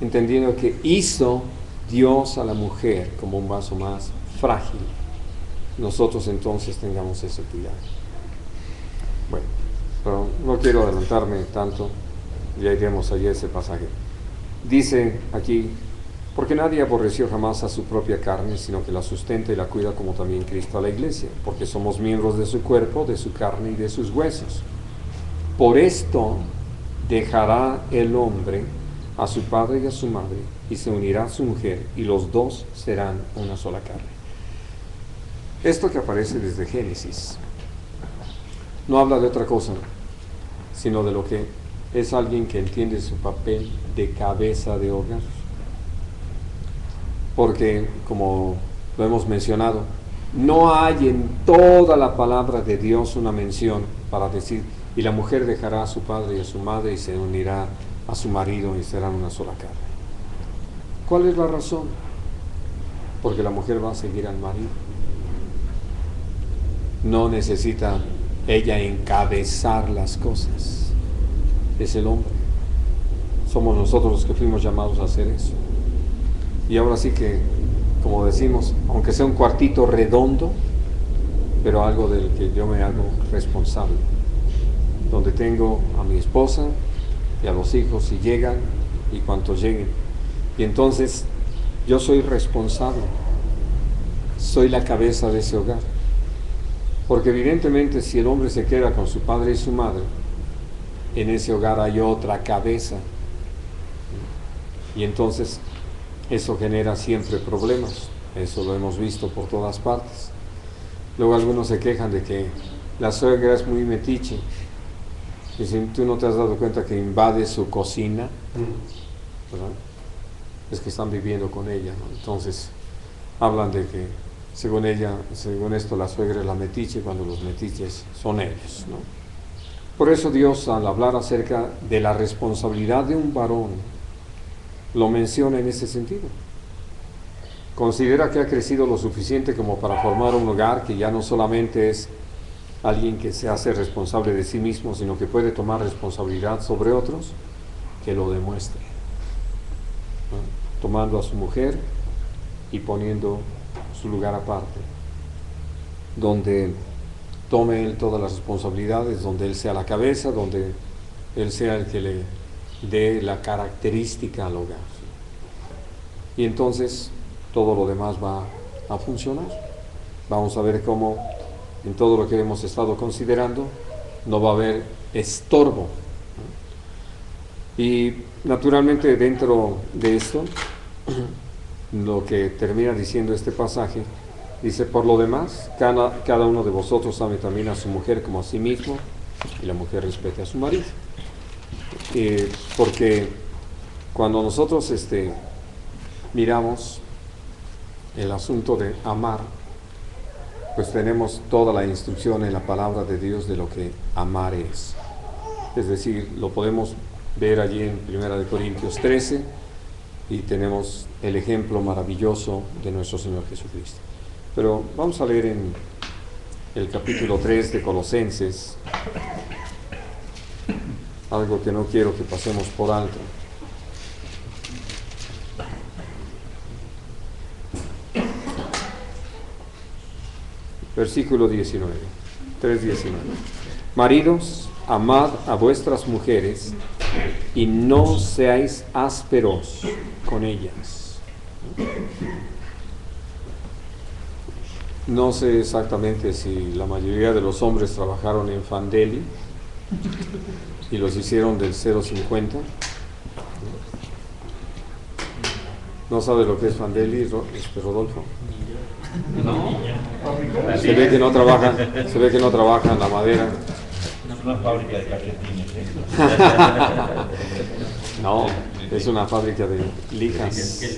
entendiendo que hizo Dios a la mujer como un vaso más frágil, nosotros entonces tengamos ese cuidado. Bueno, pero no quiero adelantarme tanto, ya iremos allí a ese pasaje. Dice aquí, porque nadie aborreció jamás a su propia carne, sino que la sustenta y la cuida como también Cristo a la iglesia, porque somos miembros de su cuerpo, de su carne y de sus huesos. Por esto dejará el hombre a su padre y a su madre, y se unirá a su mujer, y los dos serán una sola carne. Esto que aparece desde Génesis no habla de otra cosa, sino de lo que es alguien que entiende su papel de cabeza de hogar. Porque, como lo hemos mencionado, no hay en toda la palabra de Dios una mención para decir, y la mujer dejará a su padre y a su madre y se unirá a su marido y serán una sola carne. ¿Cuál es la razón? Porque la mujer va a seguir al marido. No necesita ella encabezar las cosas. Es el hombre. Somos nosotros los que fuimos llamados a hacer eso. Y ahora sí que, como decimos, aunque sea un cuartito redondo, pero algo del que yo me hago responsable, donde tengo a mi esposa y a los hijos si llegan y cuantos lleguen. Y entonces yo soy responsable, soy la cabeza de ese hogar. Porque evidentemente si el hombre se queda con su padre y su madre, en ese hogar hay otra cabeza. Y entonces eso genera siempre problemas. Eso lo hemos visto por todas partes. Luego algunos se quejan de que la suegra es muy metiche. Dicen, ¿tú no te has dado cuenta que invade su cocina? ¿Verdad? Es que están viviendo con ella, ¿no? Entonces hablan de que según ella, según esto, la suegra es la metiche, cuando los metiches son ellos, ¿no? Por eso Dios, al hablar acerca de la responsabilidad de un varón, lo menciona en ese sentido. Considera que ha crecido lo suficiente como para formar un hogar, que ya no solamente es alguien que se hace responsable de sí mismo, sino que puede tomar responsabilidad sobre otros, que lo demuestre, ¿no? Tomando a su mujer y poniendo su lugar aparte, donde tome él todas las responsabilidades, donde él sea la cabeza, donde él sea el que le dé la característica al hogar. Y entonces todo lo demás va a funcionar. Vamos a ver cómo en todo lo que hemos estado considerando no va a haber estorbo, ¿no? Y naturalmente dentro de esto, lo que termina diciendo este pasaje, dice: por lo demás, cada uno de vosotros ame también a su mujer como a sí mismo, y la mujer respete a su marido. Porque cuando nosotros miramos el asunto de amar, pues tenemos toda la instrucción en la palabra de Dios de lo que amar es. Es decir, lo podemos ver allí en 1 Corintios 13, y tenemos el ejemplo maravilloso de nuestro Señor Jesucristo. Pero vamos a leer en el capítulo 3 de Colosenses algo que no quiero que pasemos por alto. Versículo 19, 3:19. Maridos, amad a vuestras mujeres y no seáis ásperos con ellas. No sé exactamente si la mayoría de los hombres trabajaron en Fandeli y los hicieron del 0.50. ¿No sabe lo que es Fandeli, Rodolfo? Se ve que no trabaja en la madera. Es una fábrica de calcetines. No, es una fábrica de lijas. Sí.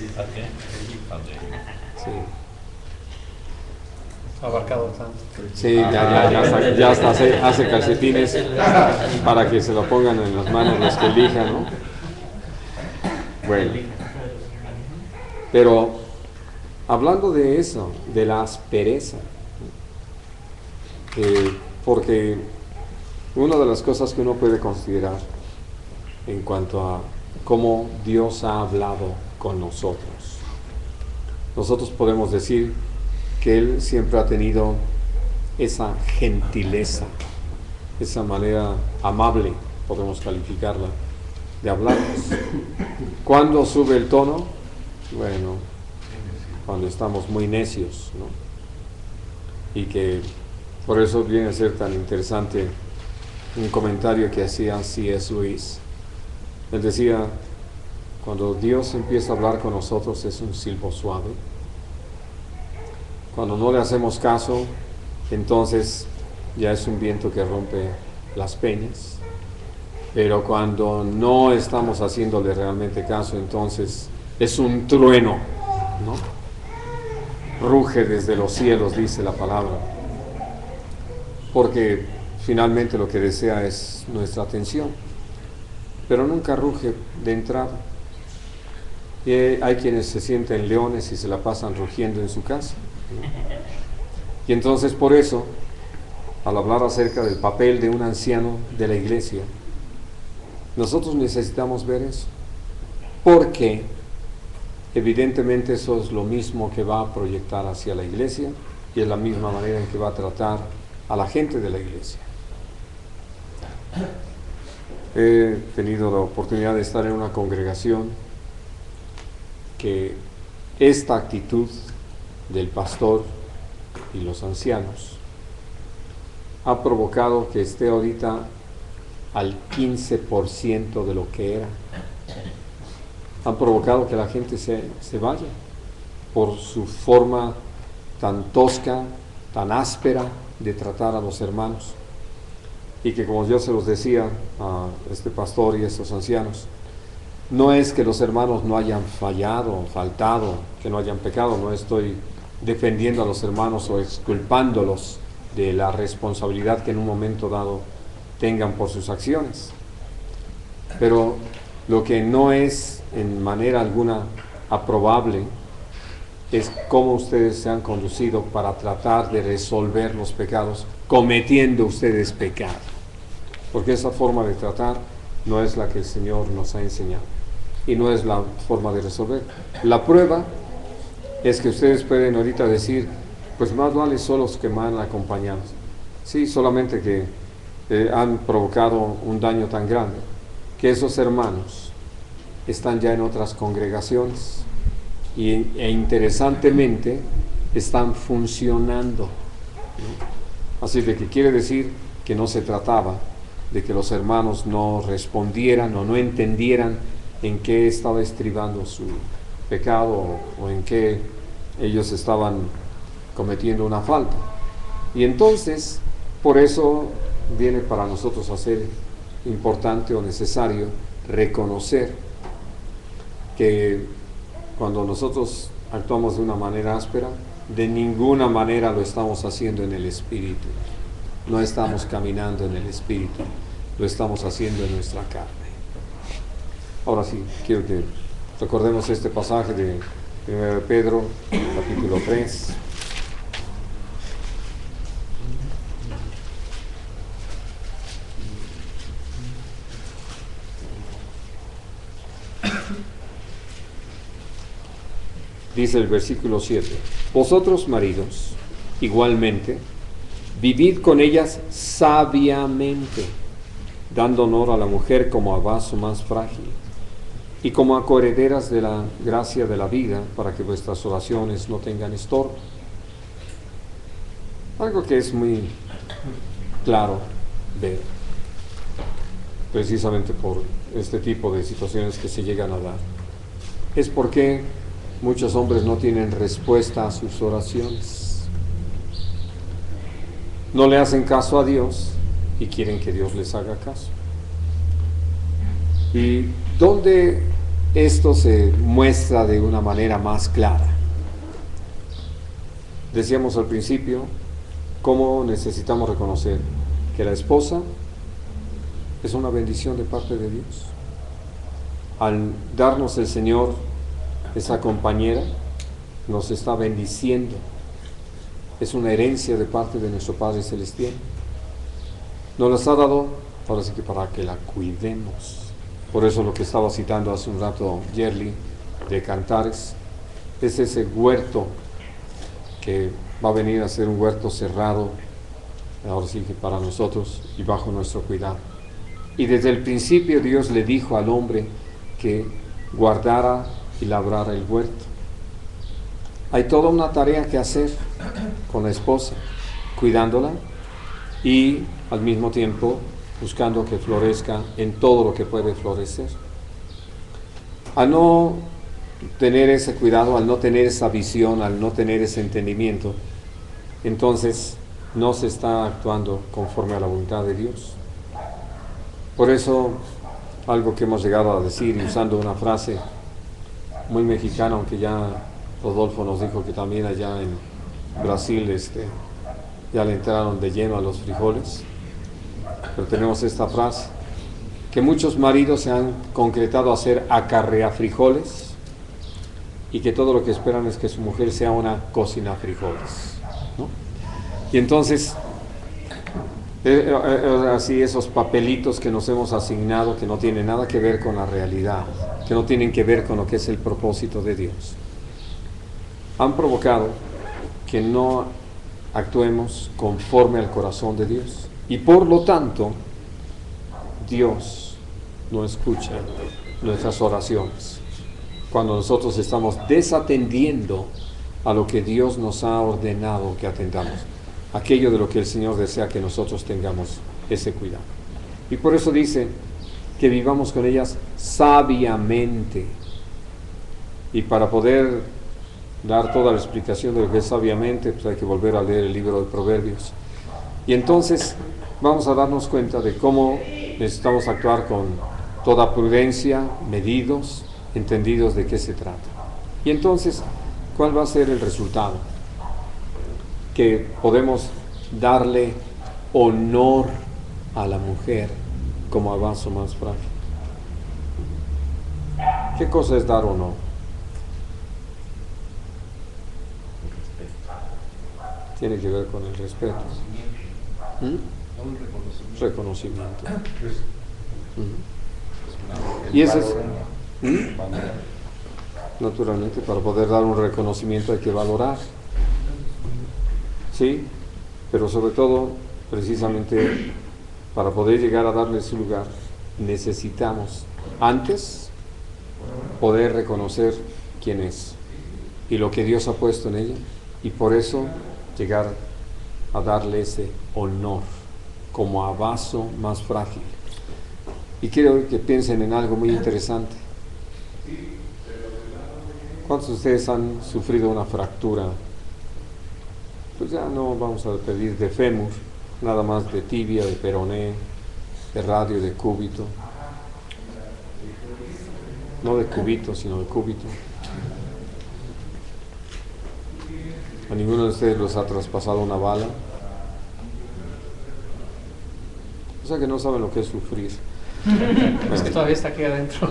Abarcado tanto. Sí, ya hasta hace calcetines para que se lo pongan en las manos los que elijan, ¿no? Bueno, pero hablando de eso, de la aspereza, porque una de las cosas que uno puede considerar en cuanto a cómo Dios ha hablado con nosotros, nosotros podemos decir que Él siempre ha tenido esa gentileza, esa manera amable, podemos calificarla, de hablarnos. ¿Cuándo sube el tono? Bueno, cuando estamos muy necios, ¿no? Y que por eso viene a ser tan interesante un comentario que hacía C.S. Lewis. Él decía: cuando Dios empieza a hablar con nosotros es un silbo suave. Cuando no le hacemos caso, entonces ya es un viento que rompe las peñas. Pero cuando no estamos haciéndole realmente caso, entonces es un trueno, ¿no? Ruge desde los cielos, dice la palabra. Porque finalmente lo que desea es nuestra atención. Pero nunca ruge de entrada. Y hay quienes se sienten leones y se la pasan rugiendo en su casa, ¿no? Y entonces por eso, al hablar acerca del papel de un anciano de la iglesia, nosotros necesitamos ver eso. Porque evidentemente eso es lo mismo que va a proyectar hacia la iglesia y es la misma manera en que va a tratar a la gente de la iglesia. He tenido la oportunidad de estar en una congregación que esta actitud del pastor y los ancianos ha provocado que esté ahorita al 15% de lo que era. Han provocado que la gente se vaya por su forma tan tosca, tan áspera de tratar a los hermanos. Y que, como yo se los decía a este pastor y a estos ancianos, no es que los hermanos no hayan fallado, faltado, que no hayan pecado, no estoy defendiendo a los hermanos o exculpándolos de la responsabilidad que en un momento dado tengan por sus acciones. Pero lo que no es en manera alguna aprobable es cómo ustedes se han conducido para tratar de resolver los pecados cometiendo ustedes pecado. Porque esa forma de tratar no es la que el Señor nos ha enseñado y no es la forma de resolver. La prueba es que ustedes pueden ahorita decir, pues más vale solos que mal acompañados. Sí, solamente que han provocado un daño tan grande que esos hermanos están ya en otras congregaciones e interesantemente están funcionando, ¿no? Así de que quiere decir que no se trataba de que los hermanos no respondieran o no entendieran en qué estaba estribando su pecado o en qué ellos estaban cometiendo una falta. Y entonces, por eso viene para nosotros a ser importante o necesario reconocer que cuando nosotros actuamos de una manera áspera, de ninguna manera lo estamos haciendo en el Espíritu. No estamos caminando en el Espíritu, lo estamos haciendo en nuestra carne. Ahora sí, quiero que recordemos este pasaje de 1 Pedro, capítulo 3. Dice el versículo 7, vosotros maridos, igualmente, vivid con ellas sabiamente, dando honor a la mujer como a vaso más frágil, y como a coherederas de la gracia de la vida, para que vuestras oraciones no tengan estorbo. Algo que es muy claro ver, precisamente por este tipo de situaciones que se llegan a dar, es porque muchos hombres no tienen respuesta a sus oraciones. No le hacen caso a Dios y quieren que Dios les haga caso. ¿Y dónde esto se muestra de una manera más clara? Decíamos al principio cómo necesitamos reconocer que la esposa es una bendición de parte de Dios. Al darnos el Señor esa compañera, nos está bendiciendo. Es una herencia de parte de nuestro Padre Celestial. Nos las ha dado, ahora sí que para que la cuidemos. Por eso lo que estaba citando hace un rato Yerli de Cantares, es ese huerto que va a venir a ser un huerto cerrado, ahora sí que para nosotros y bajo nuestro cuidado. Y desde el principio Dios le dijo al hombre que guardara y labrara el huerto. Hay toda una tarea que hacer con la esposa, cuidándola y al mismo tiempo buscando que florezca en todo lo que puede florecer. Al no tener ese cuidado, al no tener esa visión, al no tener ese entendimiento, entonces no se está actuando conforme a la voluntad de Dios. Por eso, algo que hemos llegado a decir, y usando una frase muy mexicana, aunque ya Rodolfo nos dijo que también allá en Brasil ya le entraron de lleno a los frijoles, pero tenemos esta frase, que muchos maridos se han concretado a hacer acarreafrijoles y que todo lo que esperan es que su mujer sea una cocina frijoles, ¿no? Y entonces, así esos papelitos que nos hemos asignado que no tienen nada que ver con la realidad, que no tienen que ver con lo que es el propósito de Dios, han provocado que no actuemos conforme al corazón de Dios. Y por lo tanto, Dios no escucha nuestras oraciones cuando nosotros estamos desatendiendo a lo que Dios nos ha ordenado que atendamos, aquello de lo que el Señor desea que nosotros tengamos ese cuidado. Y por eso dice que vivamos con ellas sabiamente. Y para poder dar toda la explicación de lo que es sabiamente, pues hay que volver a leer el libro de Proverbios. Y entonces vamos a darnos cuenta de cómo necesitamos actuar con toda prudencia, medidos, entendidos de qué se trata. Y entonces, ¿cuál va a ser el resultado? que podemos darle honor a la mujer como al vaso más frágil. ¿Qué cosa es dar honor? Tiene que ver con el respeto. Reconocimiento. Y ese es, naturalmente, para poder dar un reconocimiento hay que valorar. Sí, pero sobre todo, precisamente, para poder llegar a darle su lugar, necesitamos antes poder reconocer quién es y lo que Dios ha puesto en ella, y por eso llegar a darle ese honor como a vaso más frágil. Y quiero que piensen en algo muy interesante. ¿Cuántos de ustedes han sufrido una fractura? Pues ya no vamos a pedir de fémur, nada más de tibia, de peroné, de radio, de cúbito. No de cubito, sino de cúbito. ¿A ninguno de ustedes los ha traspasado una bala? O sea que no saben lo que es sufrir. Es que todavía está aquí adentro.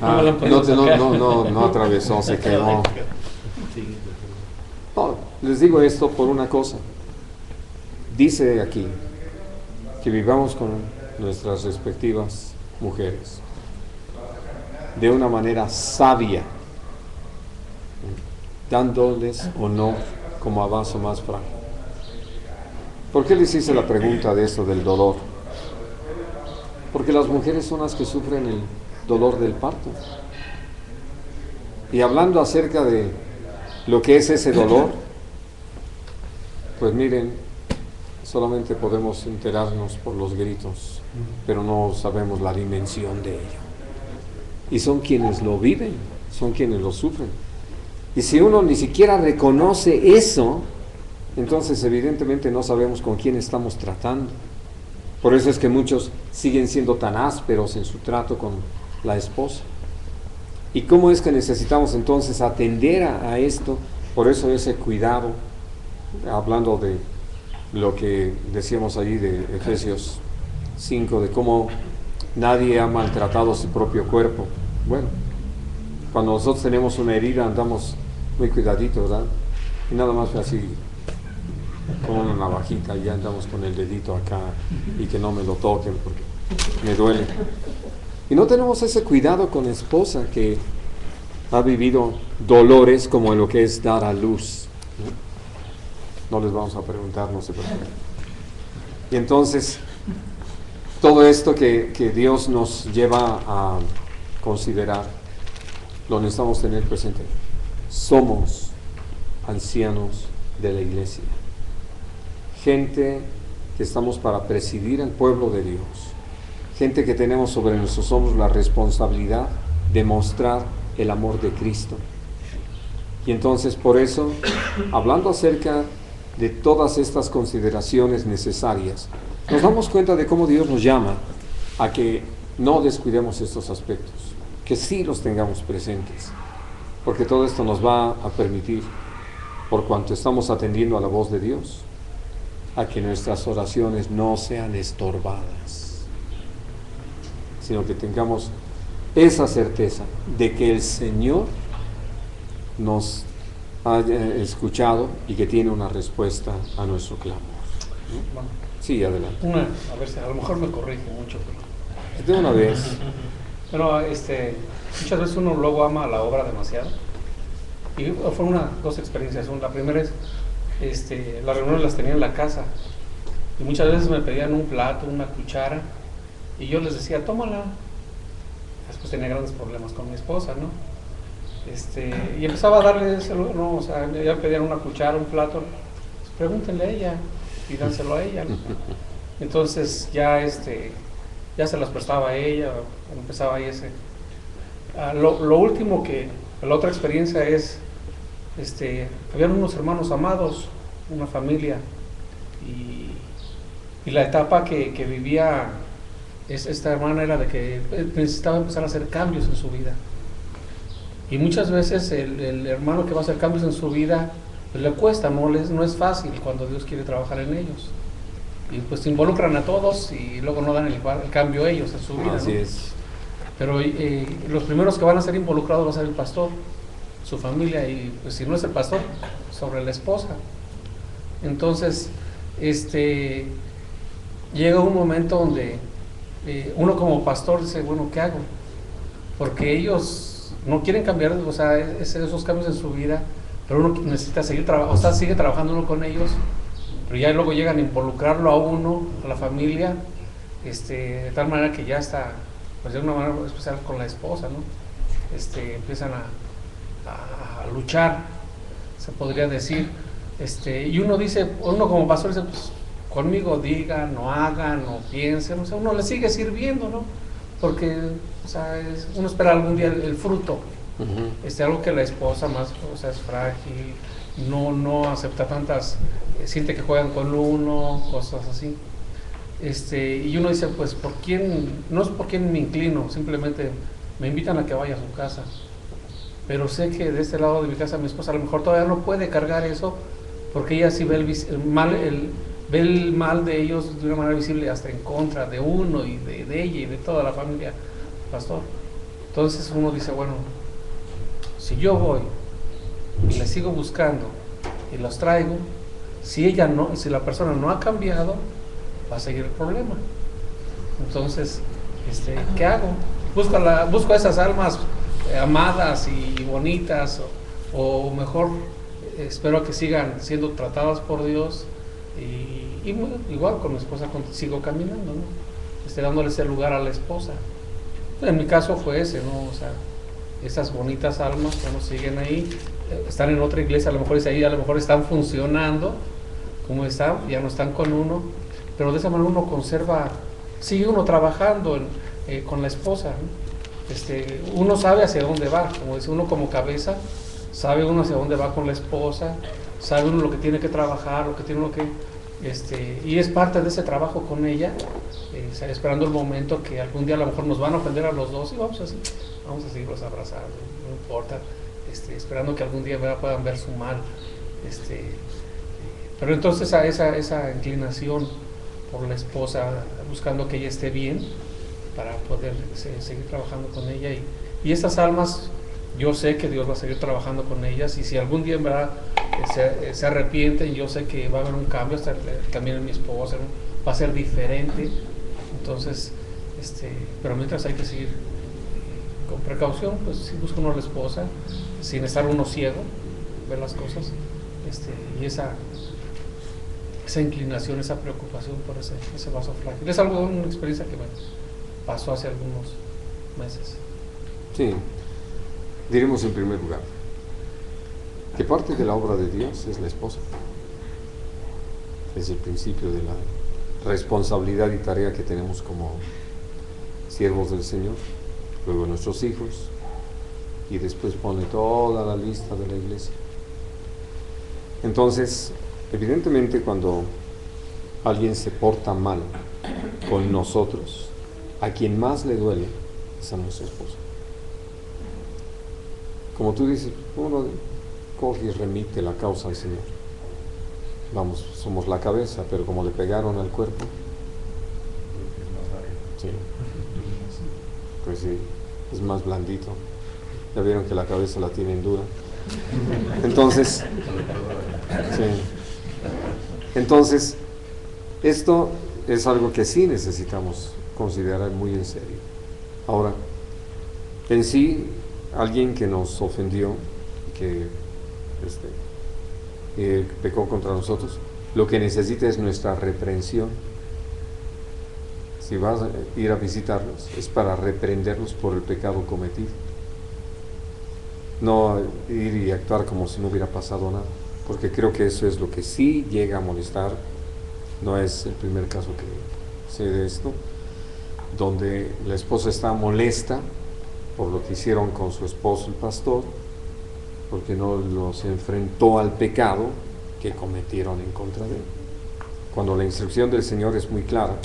No atravesó, se quemó. No, les digo esto por una cosa. Dice aquí que vivamos con nuestras respectivas mujeres de una manera sabia, dándoles honor como a vaso más frágil. ¿Por qué les hice la pregunta de eso del dolor? Porque las mujeres son las que sufren el dolor del parto. Y hablando acerca de lo que es ese dolor, pues miren, solamente podemos enterarnos por los gritos, pero no sabemos la dimensión de ello. Y son quienes lo viven, son quienes lo sufren. Y si uno ni siquiera reconoce eso, entonces evidentemente no sabemos con quién estamos tratando. Por eso es que muchos siguen siendo tan ásperos en su trato con la esposa. ¿Y cómo es que necesitamos entonces atender a esto? Por eso ese cuidado, hablando de lo que decíamos allí de Efesios 5, de cómo nadie ha maltratado su propio cuerpo. Bueno, cuando nosotros tenemos una herida andamos muy cuidaditos, ¿verdad? Y nada más así, con una navajita, y ya andamos con el dedito acá, y que no me lo toquen porque me duele. Y no tenemos ese cuidado con la esposa que ha vivido dolores como lo que es dar a luz. No les vamos a preguntar, no sé por qué. Y entonces, todo esto que Dios nos lleva a considerar, lo necesitamos tener presente. Somos ancianos de la iglesia. Gente que estamos para presidir al pueblo de Dios. Gente que tenemos sobre nuestros hombros la responsabilidad de mostrar el amor de Cristo. Y entonces por eso, hablando acerca de todas estas consideraciones necesarias, nos damos cuenta de cómo Dios nos llama a que no descuidemos estos aspectos, que sí los tengamos presentes, porque todo esto nos va a permitir, por cuanto estamos atendiendo a la voz de Dios, a que nuestras oraciones no sean estorbadas, sino que tengamos esa certeza de que el Señor nos ha escuchado y que tiene una respuesta a nuestro clamor. Bueno, Sí, adelante. a ver si a lo mejor me corrige mucho, pero De una vez. pero muchas veces uno luego ama a la obra demasiado. Y fueron dos experiencias. La primera es, las reuniones las tenía en la casa y muchas veces me pedían un plato, una cuchara, y yo les decía, tómala. Después tenía grandes problemas con mi esposa, ¿no? Y empezaba a darles, no, o sea, ya pedían una cuchara, un plato, pues pregúntenle a ella y dánselo a ella, ¿no? Entonces ya se las prestaba a ella, empezaba ahí lo último la otra experiencia es, habían unos hermanos amados, una familia, y la etapa que vivía esta hermana era de que necesitaba empezar a hacer cambios en su vida. Y muchas veces el hermano que va a hacer cambios en su vida pues le cuesta, no es fácil cuando Dios quiere trabajar en ellos. Y pues involucran a todos y luego no dan el cambio ellos en su vida, Así ¿no? es. Pero los primeros que van a ser involucrados va a ser el pastor, su familia, y pues si no es el pastor, sobre la esposa. Entonces, llega un momento donde uno como pastor dice, bueno, ¿qué hago? Porque ellos no quieren cambiar, o sea, esos cambios en su vida, pero uno necesita seguir trabajando, o sea, sigue trabajando uno con ellos, pero ya luego llegan a involucrarlo a uno, a la familia, de tal manera que ya está, pues de una manera especial con la esposa, ¿no? Empiezan a luchar, se podría decir, y uno dice, uno como pastor dice, pues conmigo digan, o hagan, o piensen, o sea, uno le sigue sirviendo, ¿no? Porque, o sea, uno espera algún día el fruto, algo que la esposa más, o sea, es frágil, no acepta tantas, siente que juegan con uno, cosas así. Y uno dice, pues, no es por quién me inclino, simplemente me invitan a que vaya a su casa. Pero sé que de este lado de mi casa mi esposa a lo mejor todavía no puede cargar eso, porque ella sí ve ve el mal de ellos de una manera visible, hasta en contra de uno y de ella y de toda la familia, pastor. Entonces uno dice, bueno, si yo voy y le sigo buscando y los traigo, si la persona no ha cambiado, va a seguir el problema. Entonces, ¿qué hago? Busco a esas almas amadas y bonitas, o mejor espero que sigan siendo tratadas por Dios, y igual con mi esposa sigo caminando, ¿no? Dándole ese lugar a la esposa. En mi caso fue ese, ¿no? O sea, esas bonitas almas que nos siguen ahí, están en otra iglesia, a lo mejor es ahí, a lo mejor están funcionando como están, ya no están con uno, pero de esa manera uno sigue uno trabajando con la esposa, ¿no? Uno sabe hacia dónde va, como dice uno como cabeza, sabe uno hacia dónde va con la esposa, sabe uno lo que tiene que trabajar, lo que tiene uno que, y es parte de ese trabajo con ella, esperando el momento que algún día a lo mejor nos van a ofender a los dos y vamos a seguirlos abrazando, no importa, esperando que algún día puedan ver su mal, pero entonces esa inclinación por la esposa, buscando que ella esté bien para poder seguir trabajando con ella, y estas almas, yo sé que Dios va a seguir trabajando con ellas, y si algún día en verdad se arrepienten, yo sé que va a haber un cambio, también en mi esposa, ¿no? Va a ser diferente. Entonces, pero mientras hay que seguir con precaución, pues si busca uno a la esposa, sin estar uno ciego, ver las cosas, y esa inclinación, esa preocupación por ese vaso frágil. Es una experiencia que me pasó hace algunos meses. Sí, diremos en primer lugar que parte de la obra de Dios es la esposa. Es el principio de la responsabilidad y tarea que tenemos como siervos del Señor, luego nuestros hijos, y después pone toda la lista de la iglesia. Entonces, evidentemente, cuando alguien se porta mal con nosotros, a quien más le duele es a nuestra esposa. Como tú dices, uno coge y remite la causa al Señor. Vamos, somos la cabeza, pero como le pegaron al cuerpo, sí, pues sí, es más blandito. Ya vieron que la cabeza la tienen dura. Entonces, esto es algo que sí necesitamos considerar muy en serio. Ahora, en sí, alguien que nos ofendió, que pecó contra nosotros, lo que necesita es nuestra reprensión. Si vas a ir a visitarlos, es para reprenderlos por el pecado cometido. No ir y actuar como si no hubiera pasado nada, porque creo que eso es lo que sí llega a molestar. No es el primer caso que sé de esto, donde la esposa está molesta por lo que hicieron con su esposo el pastor, porque no los enfrentó al pecado que cometieron en contra de él. Cuando la instrucción del Señor es muy clara,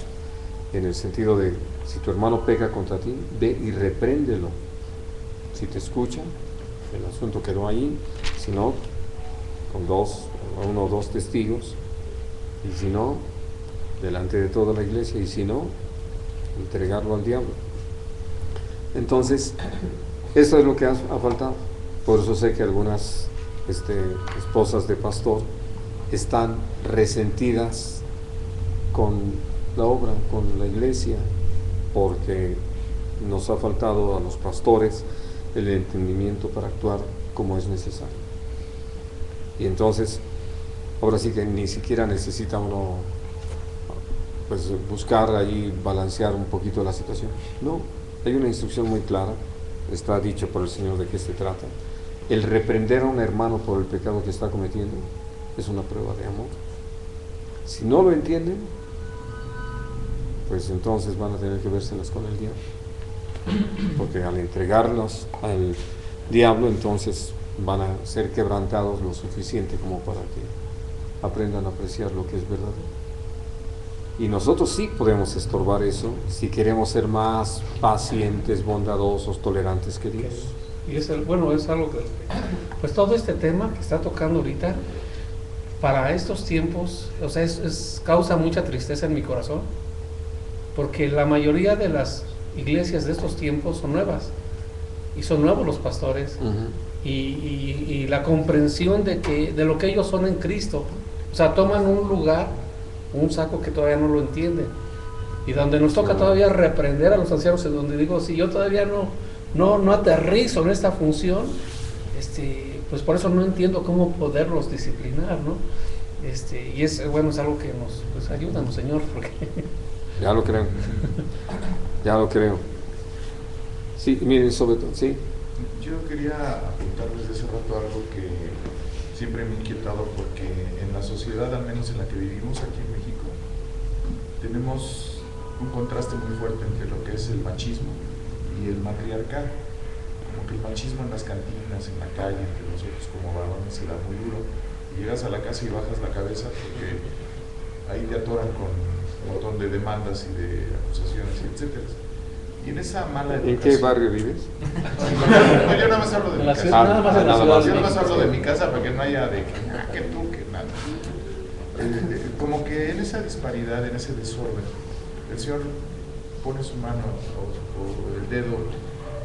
en el sentido de, si tu hermano peca contra ti, ve y repréndelo. Si te escucha, el asunto quedó ahí. Si no, con uno o dos testigos, y si no, delante de toda la iglesia, y si no, entregarlo al diablo. Entonces, eso es lo que ha faltado. Por eso sé que algunas esposas de pastor están resentidas con la obra, con la iglesia, porque nos ha faltado a los pastores el entendimiento para actuar como es necesario. Y entonces, ahora sí que ni siquiera necesita uno pues buscar ahí balancear un poquito la situación. No, hay una instrucción muy clara, está dicho por el Señor de qué se trata. El reprender a un hermano por el pecado que está cometiendo es una prueba de amor. Si no lo entienden, pues entonces van a tener que vérselas con el diablo, porque al entregarlos al diablo, entonces van a ser quebrantados lo suficiente como para que aprendan a apreciar lo que es verdadero. Y nosotros sí podemos estorbar eso si queremos ser más pacientes, bondadosos, tolerantes que Dios. Y es algo que, pues todo este tema que está tocando ahorita, para estos tiempos, o sea, causa mucha tristeza en mi corazón, porque la mayoría de las iglesias de estos tiempos son nuevas, y son nuevos los pastores, y la comprensión de lo que ellos son en Cristo, o sea, toman un lugar, un saco que todavía no lo entienden, y donde nos toca todavía reprender a los ancianos, en donde digo, si yo todavía no aterrizo en esta función, pues por eso no entiendo cómo poderlos disciplinar, ¿no? Y es algo que nos, pues ayúdanos, Señor, porque ya lo creo. Ya lo creo. Sí, miren, sobre todo, sí. Yo quería apuntar desde hace rato algo que siempre me ha inquietado, porque en la sociedad, al menos en la que vivimos aquí en México, tenemos un contraste muy fuerte entre lo que es el machismo y el matriarcado. Como que el machismo en las cantinas, en la calle, entre nosotros como varones se da muy duro, y llegas a la casa y bajas la cabeza porque ahí te atoran con un montón de demandas y de acusaciones y etcétera. Y en esa mala educación... ¿En qué barrio vives? No, yo nada más hablo de mi casa. Nada más Yo nada más hablo de mi casa para que no haya de que tú, que nada. Como que en esa disparidad, en ese desorden, el Señor pone su mano o el dedo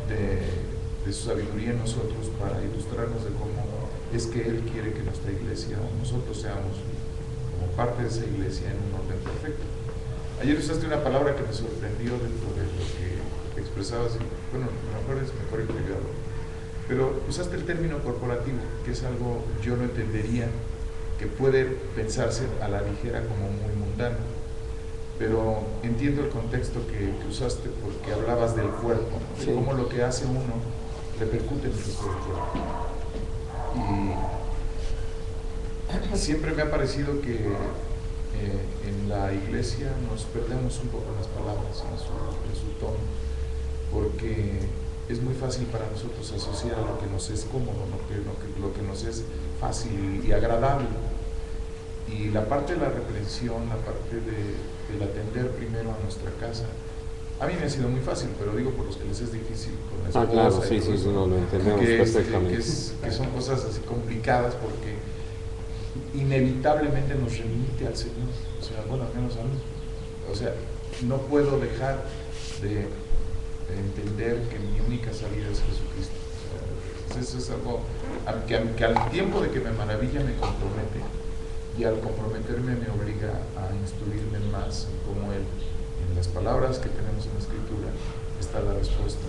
de su sabiduría en nosotros para ilustrarnos de cómo es que Él quiere que nuestra iglesia o nosotros seamos como parte de esa iglesia en un orden perfecto. Ayer usaste una palabra que me sorprendió dentro de lo que expresabas, y bueno, a lo mejor es mejor en privado, pero usaste el término corporativo, que es algo yo no entendería, que puede pensarse a la ligera como muy mundano, pero entiendo el contexto que usaste, porque hablabas del cuerpo, de cómo lo que hace uno repercute en el resto del cuerpo. Y siempre me ha parecido que en la iglesia nos perdemos un poco las palabras en su tono, porque es muy fácil para nosotros asociar a lo que nos es cómodo, lo que nos es fácil y agradable. Y la parte de la reprensión, la parte del atender primero a nuestra casa, a mí me ha sido muy fácil, pero digo por los que les es difícil con la esposa. Claro, sí, no lo entendemos perfectamente. Que son cosas así complicadas, porque inevitablemente nos remite al Señor, o sea, bueno, al menos a mí. O sea, no puedo dejar de entender que mi única salida es Jesucristo. O sea, eso es algo que al tiempo de que me maravilla me compromete, y al comprometerme me obliga a instruirme más en cómo Él, en las palabras que tenemos en la Escritura, está la respuesta.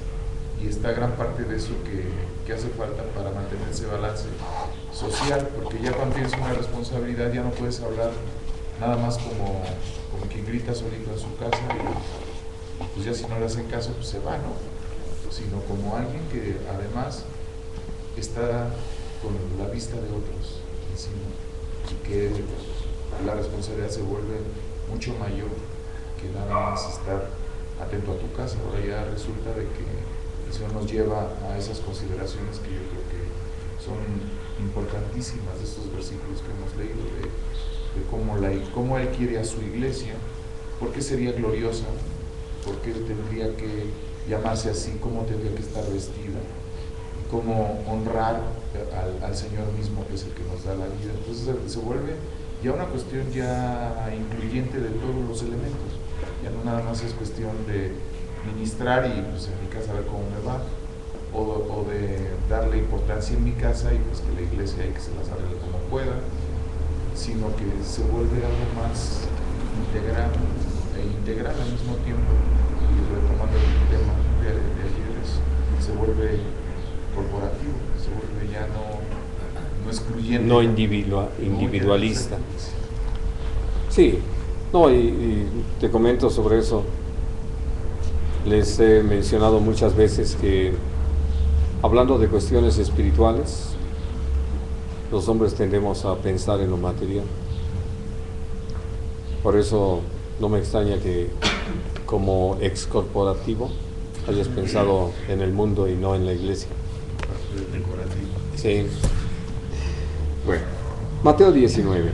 Y está gran parte de eso que hace falta para mantener ese balance social, porque ya cuando tienes una responsabilidad ya no puedes hablar nada más como quien grita solito en su casa y pues ya si no le hacen caso pues se va, ¿no? Sino como alguien que además está con la vista de otros encima, y que la responsabilidad se vuelve mucho mayor que nada más estar atento a tu casa. Ahora ya resulta de que el Señor nos lleva a esas consideraciones que yo creo que son importantísimas de estos versículos que hemos leído, de cómo Él quiere a su iglesia, por qué sería gloriosa, por qué tendría que llamarse así, cómo tendría que estar vestida, como honrar al Señor mismo, que es el que nos da la vida. Entonces se vuelve ya una cuestión ya incluyente de todos los elementos. Ya no nada más es cuestión de ministrar y pues en mi casa a ver cómo me va, o de darle importancia en mi casa y pues que la iglesia hay que se las arregle como pueda, sino que se vuelve algo más integral al mismo tiempo. Y retomando el tema de ayer, se vuelve corporativo, se vuelve ya no excluyente, no individualista. Sí, no, y te comento sobre eso. Les he mencionado muchas veces que, hablando de cuestiones espirituales, los hombres tendemos a pensar en lo material. Por eso no me extraña que como excorporativo hayas pensado en el mundo y no en la iglesia. decorativo. Sí. Bueno, Mateo 19.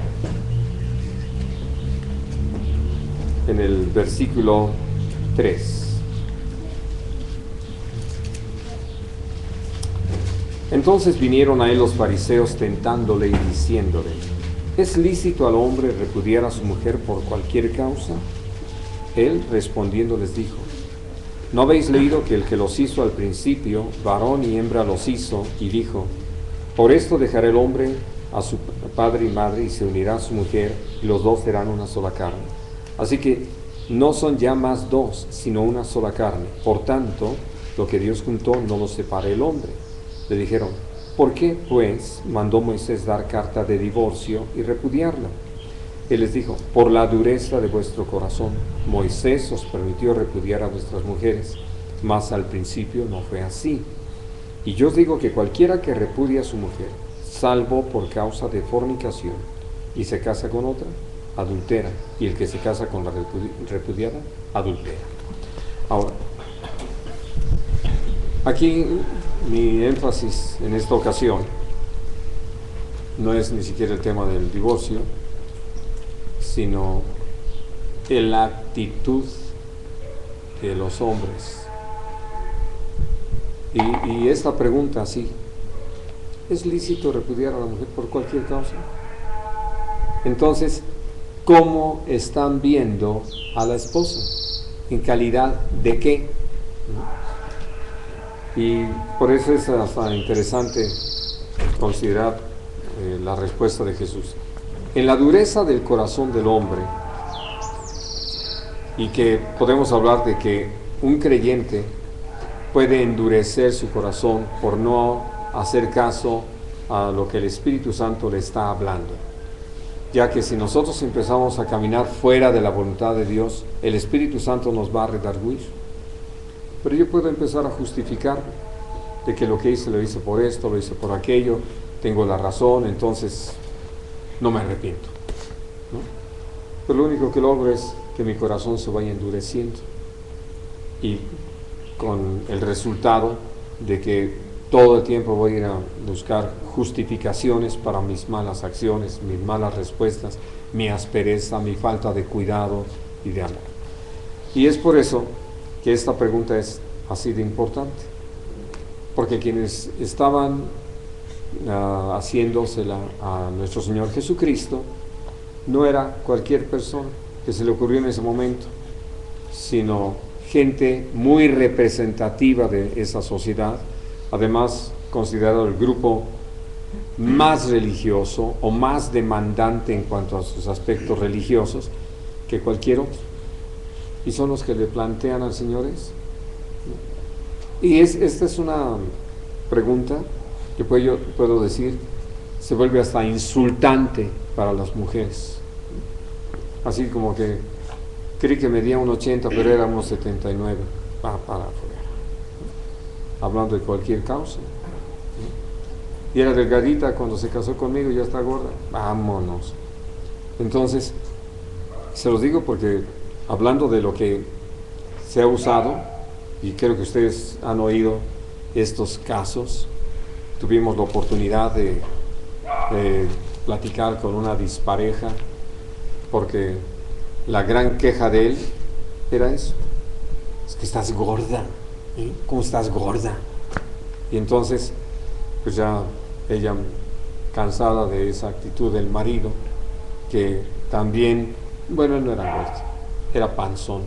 En el versículo 3. Entonces vinieron a él los fariseos tentándole y diciéndole: ¿es lícito al hombre repudiar a su mujer por cualquier causa? Él respondiendo les dijo: ¿no habéis leído que el que los hizo al principio, varón y hembra los hizo, y dijo: por esto dejará el hombre a su padre y madre y se unirá a su mujer, y los dos serán una sola carne? Así que no son ya más dos, sino una sola carne. Por tanto, lo que Dios juntó no lo separe el hombre. Le dijeron: ¿por qué, pues, mandó Moisés dar carta de divorcio y repudiarla? Él les dijo: por la dureza de vuestro corazón. Moisés os permitió repudiar a vuestras mujeres, mas al principio no fue así. Y yo os digo que cualquiera que repudia a su mujer, salvo por causa de fornicación, y se casa con otra, adultera, y el que se casa con la repudiada, adultera. Ahora, aquí mi énfasis en esta ocasión no es ni siquiera el tema del divorcio, sino en la actitud de los hombres. Y esta pregunta así: ¿es lícito repudiar a la mujer por cualquier causa? Entonces, ¿cómo están viendo a la esposa? ¿En calidad de qué? Y por eso es hasta interesante considerar la respuesta de Jesús. En la dureza del corazón del hombre, y que podemos hablar de que un creyente puede endurecer su corazón por no hacer caso a lo que el Espíritu Santo le está hablando, ya que si nosotros empezamos a caminar fuera de la voluntad de Dios, el Espíritu Santo nos va a redarguir. Pero yo puedo empezar a justificar de que lo que hice lo hice por esto, lo hice por aquello, tengo la razón, entonces no me arrepiento, ¿no? Pero lo único que logro es que mi corazón se vaya endureciendo, y con el resultado de que todo el tiempo voy a ir a buscar justificaciones para mis malas acciones, mis malas respuestas, mi aspereza, mi falta de cuidado y de amor. Y es por eso que esta pregunta es así de importante, porque quienes estaban haciéndosela a nuestro Señor Jesucristo no era cualquier persona que se le ocurrió en ese momento, sino gente muy representativa de esa sociedad, además considerado el grupo más religioso o más demandante en cuanto a sus aspectos religiosos que cualquier otro. Y son los que le plantean al Señor eso. Y esta es una pregunta que yo puedo decir, se vuelve hasta insultante para las mujeres. Así como que creí que medía 1,80 pero era 1,79. Va para afuera. Hablando de cualquier causa. Y era delgadita, cuando se casó conmigo ya está gorda. Vámonos. Entonces, se los digo porque hablando de lo que se ha usado, y creo que ustedes han oído estos casos, tuvimos la oportunidad de platicar con una dispareja, porque la gran queja de él era eso: es que estás gorda, ¿eh? ¿Cómo estás gorda? Y entonces pues ya ella cansada de esa actitud del marido, que también, bueno, él no era gordo, era panzón,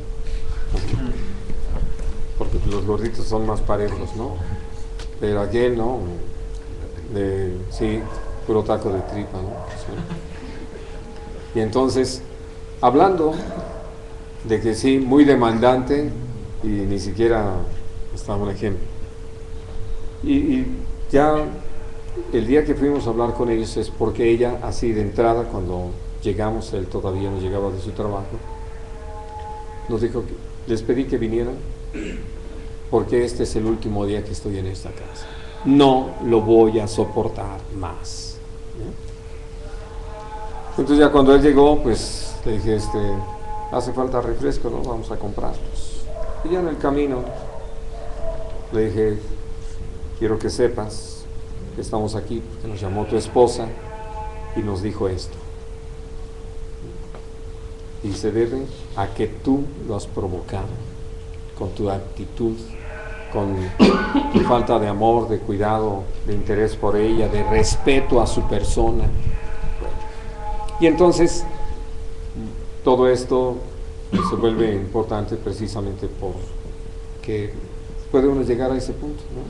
porque los gorditos son más parejos, ¿no? Pero aquel, ¿no? Sí, puro taco de tripa, ¿no? Sí. Y entonces, hablando de que sí, muy demandante, y ni siquiera estaba un ejemplo. Y ya el día que fuimos a hablar con ellos es porque ella, así de entrada, cuando llegamos, él todavía no llegaba de su trabajo, nos dijo que les pedí que vinieran porque este es el último día que estoy en esta casa. No lo voy a soportar más. ¿Ya? Entonces ya cuando él llegó, pues le dije, hace falta refresco, ¿no? Vamos a comprarlos. Y ya en el camino le dije, quiero que sepas que estamos aquí porque nos llamó tu esposa y nos dijo esto. Y se debe a que tú lo has provocado con tu actitud, con tu falta de amor, de cuidado, de interés por ella, de respeto a su persona. Y entonces todo esto se vuelve importante precisamente porque puede uno llegar a ese punto, ¿no?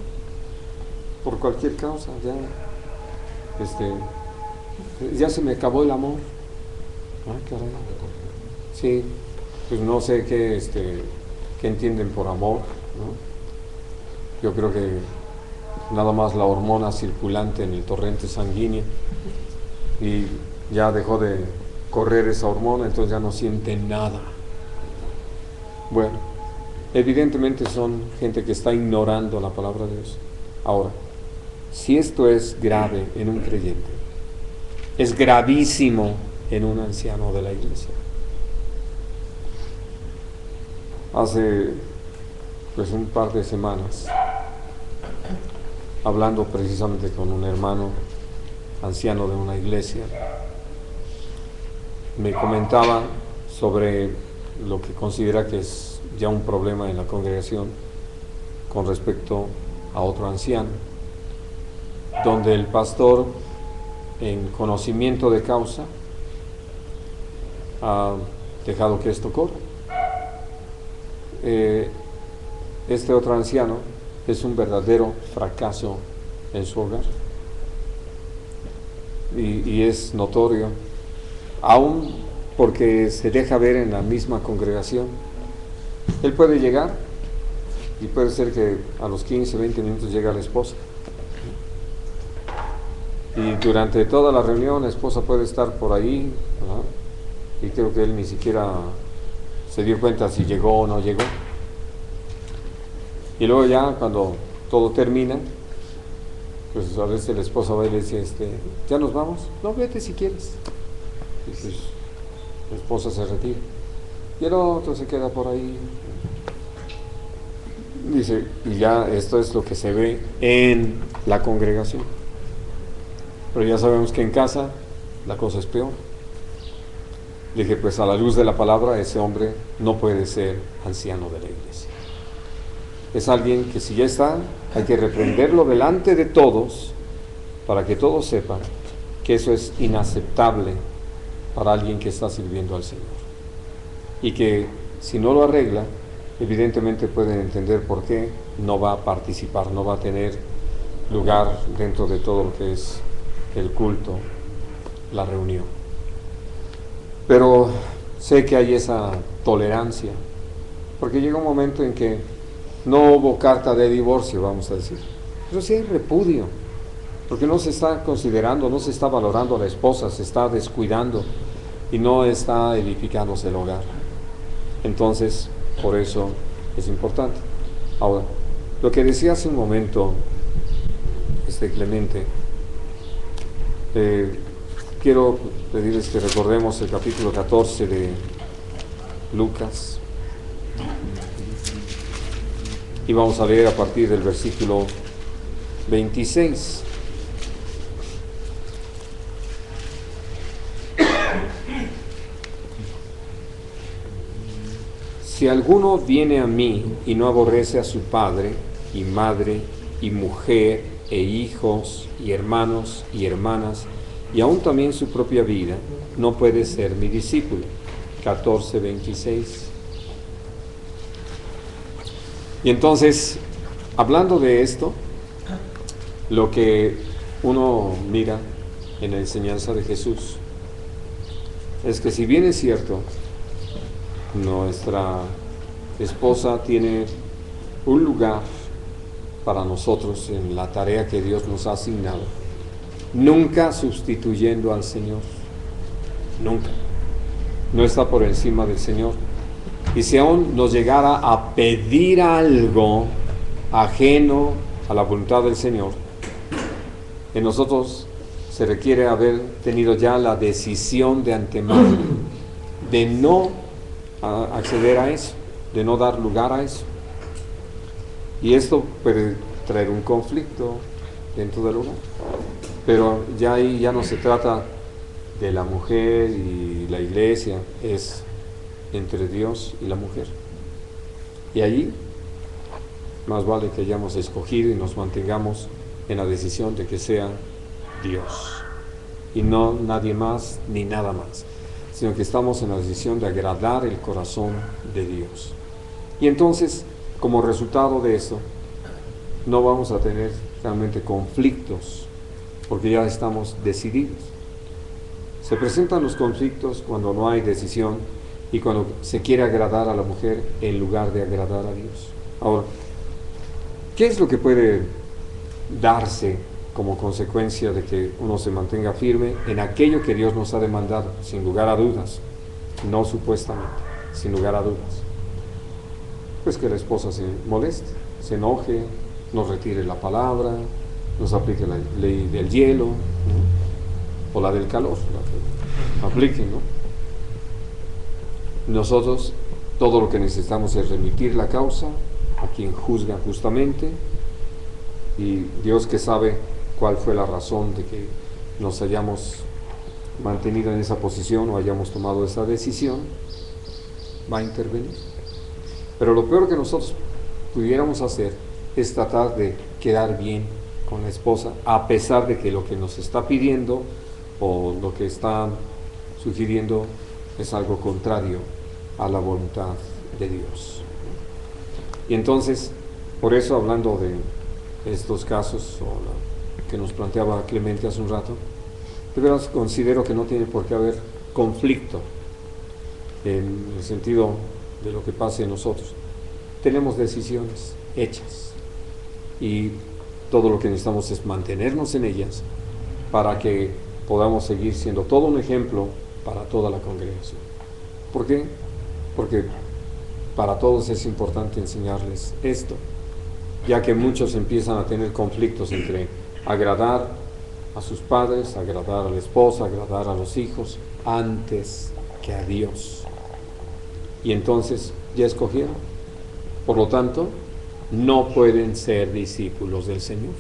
Por cualquier causa, ya se me acabó el amor. Ah, caray. Sí, pues no sé qué entienden por amor, ¿no? Yo creo que nada más la hormona circulante en el torrente sanguíneo y ya dejó de correr esa hormona, entonces ya no sienten nada. Bueno, evidentemente son gente que está ignorando la palabra de Dios. Ahora, si esto es grave en un creyente, es gravísimo en un anciano de la iglesia. Hace pues un par de semanas, hablando precisamente con un hermano anciano de una iglesia, me comentaba sobre lo que considera que es ya un problema en la congregación con respecto a otro anciano, donde el pastor, en conocimiento de causa, ha dejado que esto corra. Este otro anciano es un verdadero fracaso en su hogar y es notorio, aún porque se deja ver en la misma congregación. Él puede llegar y puede ser que a los 15, 20 minutos llega la esposa, y durante toda la reunión la esposa puede estar por ahí, ¿verdad? Y creo que él ni siquiera se dio cuenta si llegó o no llegó. Y luego ya cuando todo termina, pues a veces la esposa va y le dice, ¿ya nos vamos? No, vete si quieres. Y pues la esposa se retira. Y el otro se queda por ahí. Dice, y ya esto es lo que se ve en la congregación. Pero ya sabemos que en casa la cosa es peor. Dije, pues a la luz de la palabra, ese hombre no puede ser anciano de la iglesia. Es alguien que si ya está, hay que reprenderlo delante de todos, para que todos sepan que eso es inaceptable para alguien que está sirviendo al Señor. Y que si no lo arregla, evidentemente pueden entender por qué no va a participar, no va a tener lugar dentro de todo lo que es el culto, la reunión. Pero sé que hay esa tolerancia, porque llega un momento en que no hubo carta de divorcio, vamos a decir, pero sí hay repudio, porque no se está considerando, no se está valorando a la esposa, se está descuidando y no está edificándose el hogar. Entonces, por eso es importante. Ahora, lo que decía hace un momento Clemente, quiero pedirles que recordemos el capítulo 14 de Lucas y vamos a leer a partir del versículo 26. Si alguno viene a mí y no aborrece a su padre y madre y mujer e hijos y hermanos y hermanas, y aún también su propia vida, no puede ser mi discípulo. 14:26. Y entonces, hablando de esto, lo que uno mira en la enseñanza de Jesús es que, si bien es cierto, nuestra esposa tiene un lugar para nosotros en la tarea que Dios nos ha asignado, nunca sustituyendo al Señor, nunca, no está por encima del Señor. Y si aún nos llegara a pedir algo ajeno a la voluntad del Señor, en nosotros se requiere haber tenido ya la decisión de antemano de no acceder a eso, de no dar lugar a eso. Y esto puede traer un conflicto dentro del hogar. Pero ya ahí ya no se trata de la mujer y la iglesia, es entre Dios y la mujer. Y allí más vale que hayamos escogido y nos mantengamos en la decisión de que sea Dios y no nadie más ni nada más, sino que estamos en la decisión de agradar el corazón de Dios. Y entonces, como resultado de eso, no vamos a tener realmente conflictos, porque ya estamos decididos. Se presentan los conflictos cuando no hay decisión y cuando se quiere agradar a la mujer en lugar de agradar a Dios. Ahora, ¿qué es lo que puede darse como consecuencia de que uno se mantenga firme en aquello que Dios nos ha demandado? Sin lugar a dudas, no supuestamente, sin lugar a dudas, pues que la esposa se moleste, se enoje, nos retire la palabra, nos aplique la ley del hielo, ¿no? O la del calor, la que aplique, ¿no? Nosotros todo lo que necesitamos es remitir la causa a quien juzga justamente, y Dios, que sabe cuál fue la razón de que nos hayamos mantenido en esa posición o hayamos tomado esa decisión, va a intervenir. Pero lo peor que nosotros pudiéramos hacer es tratar de quedar bien con la esposa, a pesar de que lo que nos está pidiendo o lo que está sugiriendo es algo contrario a la voluntad de Dios. Y entonces, por eso, hablando de estos casos, o la que nos planteaba Clemente hace un rato, de veras considero que no tiene por qué haber conflicto en el sentido de lo que pase en nosotros. Tenemos decisiones hechas y todo lo que necesitamos es mantenernos en ellas para que podamos seguir siendo todo un ejemplo para toda la congregación. ¿Por qué? Porque para todos es importante enseñarles esto, ya que muchos empiezan a tener conflictos entre agradar a sus padres, agradar a la esposa, agradar a los hijos, antes que a Dios. Y entonces ya escogieron. Por lo tanto, no pueden ser discípulos del Señor,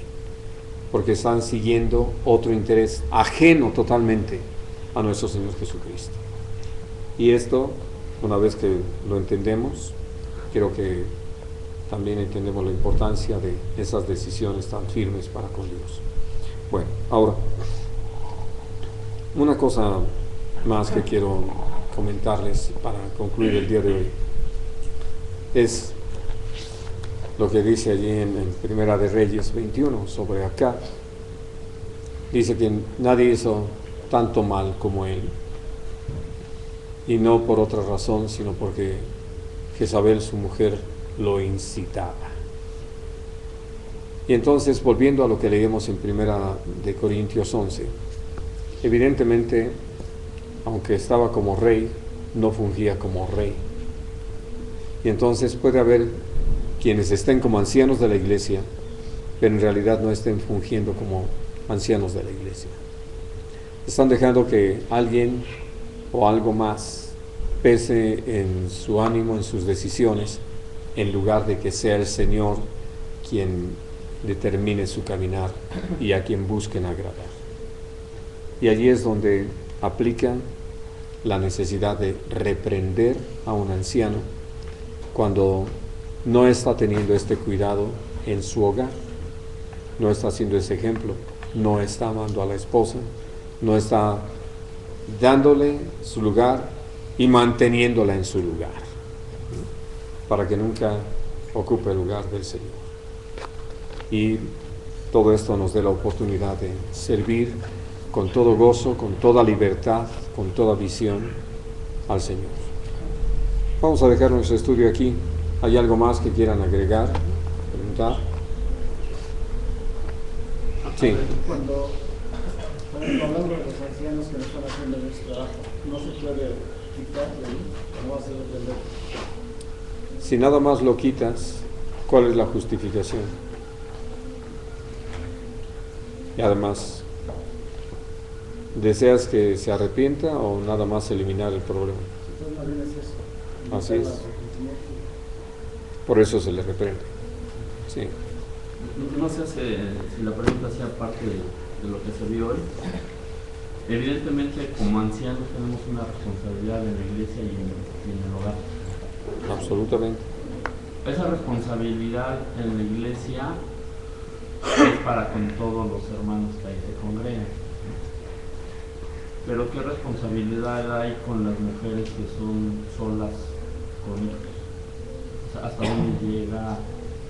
porque están siguiendo otro interés ajeno totalmente a nuestro Señor Jesucristo. Y esto, una vez que lo entendemos, creo que también entendemos la importancia de esas decisiones tan firmes para con Dios. Bueno, ahora, una cosa más que quiero comentarles para concluir el día de hoy es lo que dice allí en Primera de Reyes 21 sobre Acab. Dice que nadie hizo tanto mal como él, y no por otra razón, sino porque Jezabel, su mujer, lo incitaba. Y entonces, volviendo a lo que leemos en Primera de Corintios 11, evidentemente, aunque estaba como rey, no fungía como rey. Y entonces puede haber quienes estén como ancianos de la iglesia, pero en realidad no estén fungiendo como ancianos de la iglesia. Están dejando que alguien o algo más pese en su ánimo, en sus decisiones, en lugar de que sea el Señor quien determine su caminar y a quien busquen agradar. Y allí es donde aplica la necesidad de reprender a un anciano cuando no está teniendo este cuidado en su hogar. no está haciendo ese ejemplo, no está amando a la esposa, no está dándole su lugar y manteniéndola en su lugar, para que nunca ocupe el lugar del Señor. Y todo esto nos dé la oportunidad de servir con todo gozo, con toda libertad, con toda visión al Señor. Vamos a dejar nuestro estudio aquí. ¿Hay algo más que quieran agregar? ¿Preguntar? Sí. Cuando hablando de los ancianos que no están haciendo ese trabajo, no se puede quitar de ahí, no va a ser depender. Si nada más lo quitas, ¿cuál es la justificación? Y además, ¿deseas que se arrepienta o nada más eliminar el problema? Entonces, más bien es eso. Así es. Por eso se le reprende. Sí. No sé si la pregunta sea parte de lo que se vio hoy. Evidentemente, como ancianos tenemos una responsabilidad en la iglesia y en el hogar. Absolutamente. Esa responsabilidad en la iglesia es para con todos los hermanos que ahí se congregan. Pero ¿qué responsabilidad hay con las mujeres que son solas con hijos? O sea, ¿hasta dónde llega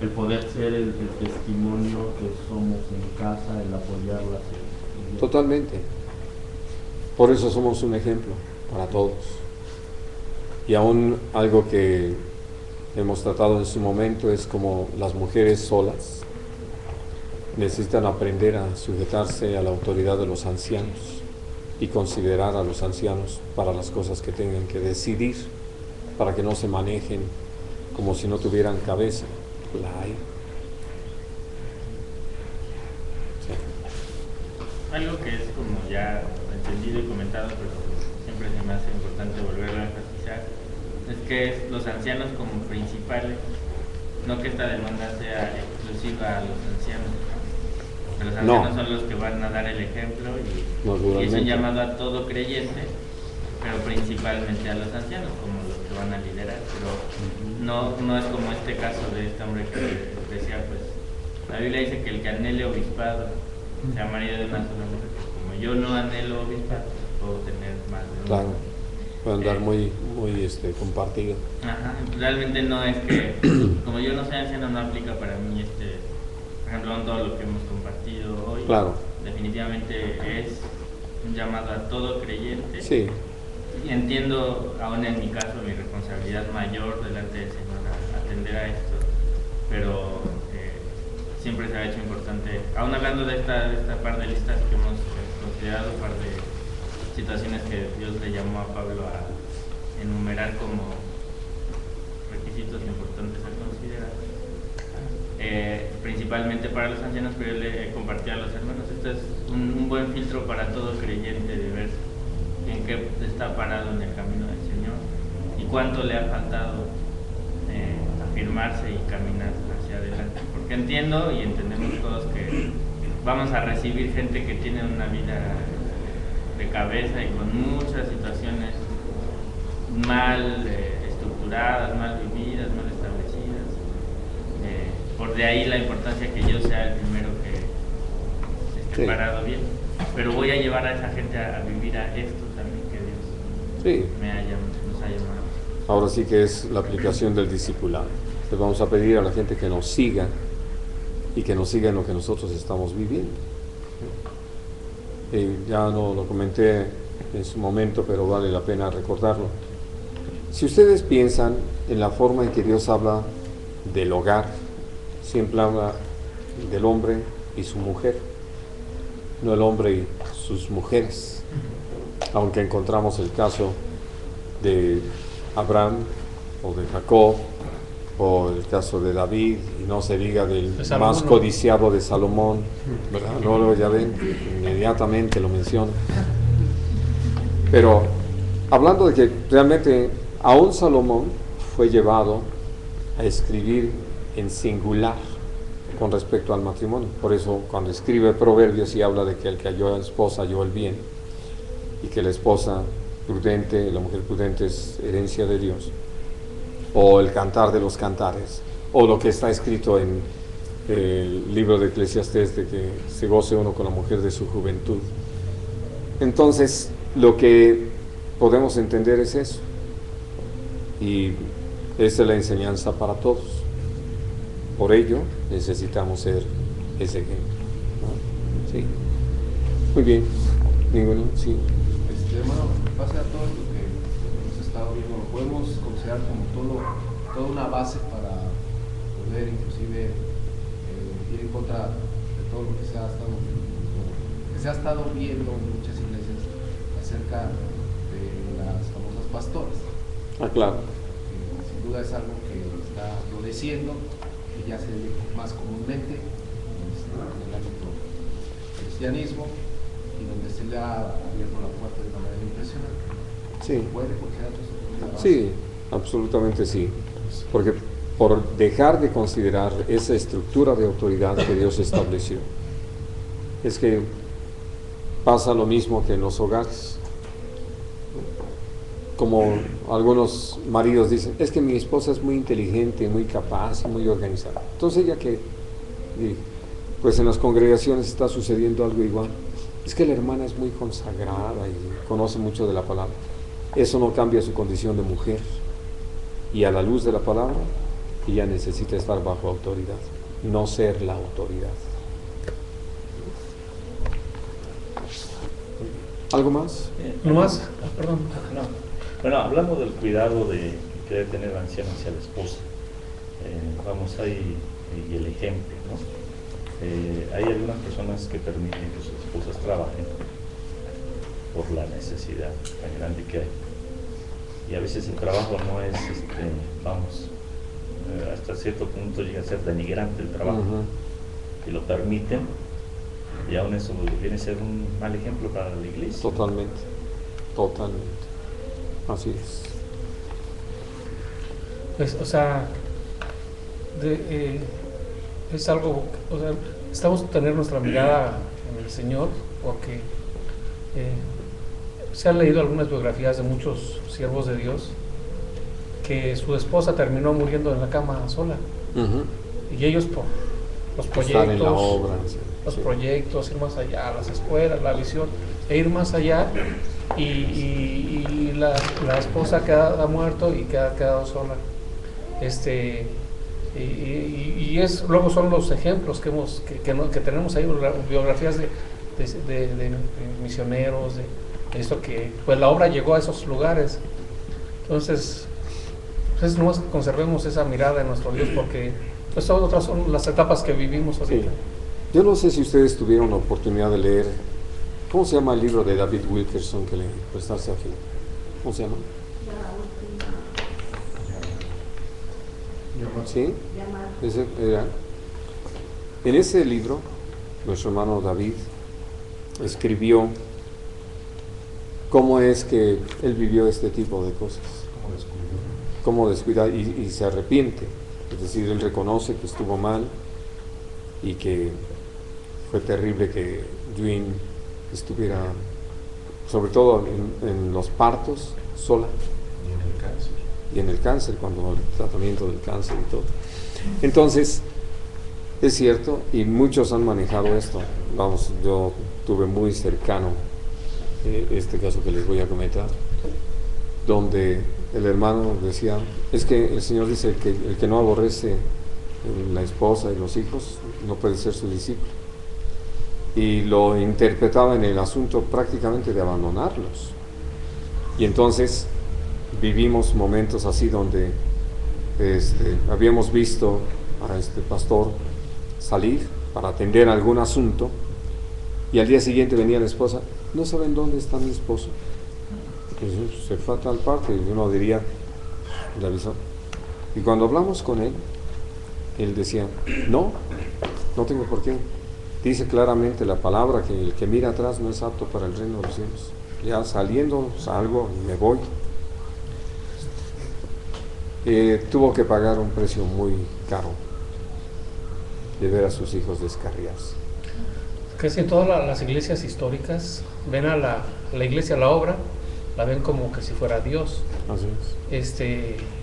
el poder ser el testimonio que somos en casa, el apoyarlas? Totalmente. Por eso somos un ejemplo para todos. Y aún algo que hemos tratado en su momento es como las mujeres solas necesitan aprender a sujetarse a la autoridad de los ancianos y considerar a los ancianos para las cosas que tengan que decidir, para que no se manejen como si no tuvieran cabeza. La hay. Sí. Algo que es como ya entendido y comentado, pero siempre se me hace importante volverlo a enfatizar, es que los ancianos como principales, no que esta demanda sea exclusiva a los ancianos. Los ancianos son los que van a dar el ejemplo y es un llamado a todo creyente, pero principalmente a los ancianos como los que van a liderar. Pero no es como este caso de este hombre que decía, pues la Biblia dice que el que anhele obispado sea marido de una sola mujer. Como yo no anhelo obispado, puedo tener más de una. Claro, puede andar muy compartido. Ajá, realmente no es que, como yo no soy anciano, no aplica para mí por ejemplo, en todo lo que hemos compartido hoy. Claro. Definitivamente es un llamado a todo creyente. Sí. Y entiendo, aún en mi caso, mi responsabilidad mayor delante del Señor a atender a esto, pero siempre se ha hecho importante, aún hablando de esta par de listas que hemos considerado, par de situaciones que Dios le llamó a Pablo a enumerar como requisitos importantes a considerar, principalmente para los ancianos, pero yo le compartí a los hermanos, esto es un buen filtro para todo creyente de ver en qué está parado en el camino del Señor y cuánto le ha faltado afirmarse y caminar hacia adelante, porque entiendo y entendemos todos que vamos a recibir gente que tiene una vida de cabeza y con muchas situaciones mal estructuradas, mal vividas, mal establecidas. Por de ahí la importancia que yo sea el primero que esté parado bien, pero voy a llevar a esa gente a vivir a esto también que Dios nos ha llamado. Ahora sí que es la aplicación del discipulado. Les vamos a pedir a la gente que nos siga y que nos siga en lo que nosotros estamos viviendo. Ya no lo comenté en su momento, pero vale la pena recordarlo. Si ustedes piensan en la forma en que Dios habla del hogar, siempre habla del hombre y su mujer, no el hombre y sus mujeres, aunque encontramos el caso de Abraham o de Jacob o el caso de David, y no se diga del más codiciado de Salomón, ¿verdad? Luego ya ven, inmediatamente lo menciona. Pero hablando de que realmente aún Salomón fue llevado a escribir en singular con respecto al matrimonio. Por eso cuando escribe Proverbios y habla de que el que halló a la esposa halló el bien, y que la esposa prudente, la mujer prudente es herencia de Dios, o el cantar de los cantares, o lo que está escrito en el libro de Eclesiastés de que se goce uno con la mujer de su juventud. Entonces, lo que podemos entender es eso. Y esa es la enseñanza para todos. Por ello, necesitamos ser ese ejemplo, ¿no? Sí. Muy bien. Ninguno, sí. Hermano, pasa todo lo que hemos estado viendo, lo podemos considerar como toda una base para poder inclusive ir en contra de todo lo que se ha estado viendo en muchas iglesias acerca de las famosas pastoras. Ah, claro. Sin duda es algo que está floreciendo, que ya se ve más comúnmente en el ámbito del cristianismo, y donde se le ha abierto la puerta de una manera impresionante. Sí. ¿Puede considerar eso? Sí, absolutamente sí. Porque por dejar de considerar esa estructura de autoridad que Dios estableció, es que pasa lo mismo que en los hogares. Como algunos maridos dicen, es que mi esposa es muy inteligente, muy capaz, muy organizada. Entonces, ¿ella qué? Pues en las congregaciones está sucediendo algo igual. Es que la hermana es muy consagrada y conoce mucho de la palabra. Eso no cambia su condición de mujer. Y a la luz de la palabra, ella necesita estar bajo autoridad, no ser la autoridad. ¿Algo más? ¿No más? Perdón. No. Bueno, hablamos del cuidado de que debe tener la anciana hacia la esposa. Vamos ahí, y el ejemplo, ¿no? Hay algunas personas que permiten que sus esposas trabajen por la necesidad tan grande que hay. Y a veces el trabajo no es, hasta cierto punto llega a ser denigrante el trabajo. Y lo permiten, y aún eso viene a ser un mal ejemplo para la iglesia. Totalmente, totalmente. Así es. Pues, o sea, es algo, o sea, estamos tener nuestra mirada en el Señor, porque se han leído algunas biografías de muchos siervos de Dios que su esposa terminó muriendo en la cama sola. Y ellos por los proyectos, estar en la obra, sí. Los proyectos, ir más allá, las escuelas, la visión, e ir más allá, y la esposa ha muerto y ha quedado sola. Luego son los ejemplos que tenemos ahí, biografías de misioneros, de esto, que pues la obra llegó a esos lugares. Entonces, pues nomás conservemos esa mirada en nuestro Dios, porque pues otras son las etapas que vivimos ahorita. Sí. Yo no sé si ustedes tuvieron la oportunidad de leer, ¿cómo se llama el libro de David Wilkerson que le prestaste aquí? ¿Cómo se llama? ¿Sí? Ese era. En ese libro, nuestro hermano David escribió cómo es que él vivió este tipo de cosas. Cómo descuida y se arrepiente. Es decir, él reconoce que estuvo mal y que fue terrible que Jean estuviera, sobre todo en los partos, sola. Y en el cáncer, cuando el tratamiento del cáncer y todo. Entonces, es cierto, y muchos han manejado esto. Vamos, yo tuve muy cercano este caso que les voy a comentar, donde el hermano decía, es que el Señor dice que el que no aborrece la esposa y los hijos no puede ser su discípulo. Y lo interpretaba en el asunto prácticamente de abandonarlos. Y entonces vivimos momentos así donde habíamos visto a este pastor salir para atender algún asunto, y al día siguiente venía la esposa, no saben dónde está mi esposo. Pues se fue a tal parte, y uno diría, le avisó. Y cuando hablamos con él, él decía, no tengo por qué. Dice claramente la palabra que el que mira atrás no es apto para el reino de los cielos. Ya saliendo, salgo y me voy. Tuvo que pagar un precio muy caro de ver a sus hijos descarriarse. Casi en todas las iglesias históricas ven a la iglesia, la obra, la ven como que si fuera Dios. Así es.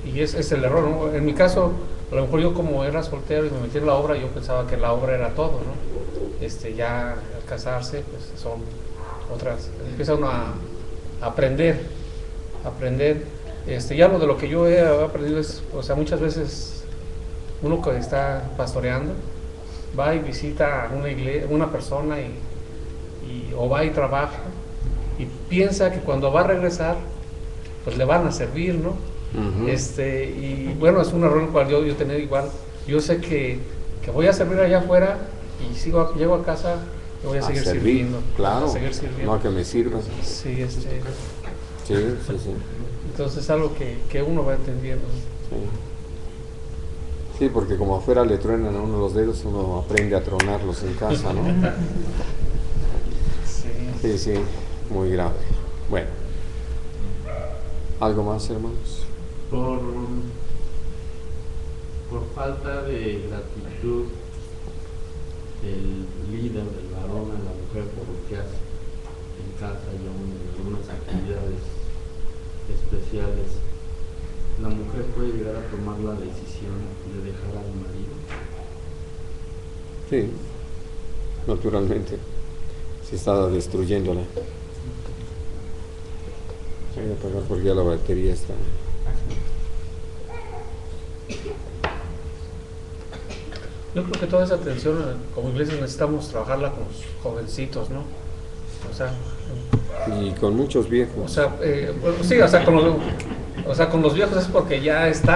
Y es el error, ¿no? En mi caso, a lo mejor yo como era soltero y me metí en la obra, yo pensaba que la obra era todo, ¿no? Ya al casarse, pues son otras, empieza uno a aprender. Ya lo de lo que yo he aprendido es, o sea, muchas veces uno que está pastoreando va y visita una iglesia, una persona o va y trabaja y piensa que cuando va a regresar pues le van a servir, ¿no? Ujú. Y bueno, es un error el cual yo tenía igual. Yo sé que voy a servir allá afuera y llego a casa y voy a seguir servir, sirviendo. claro, A seguir sirviendo. no a que me sirvas. Sí, Sí. entonces es algo que uno va entendiendo. Sí, porque como afuera le truenan a uno los dedos, uno aprende a tronarlos en casa, ¿no? Sí, muy grave. Bueno, ¿algo más, hermanos? Por falta de gratitud del líder, del varón a la mujer por lo que hace en casa y aún en algunas actividades especiales, la mujer puede llegar a tomar la decisión de dejar al marido. Sí, naturalmente, si está destruyéndola. Voy a apagar porque ya la batería está. Yo creo que toda esa atención como iglesia necesitamos trabajarla con los jovencitos, ¿no? Y con muchos viejos. Con los viejos es porque ya es tarde.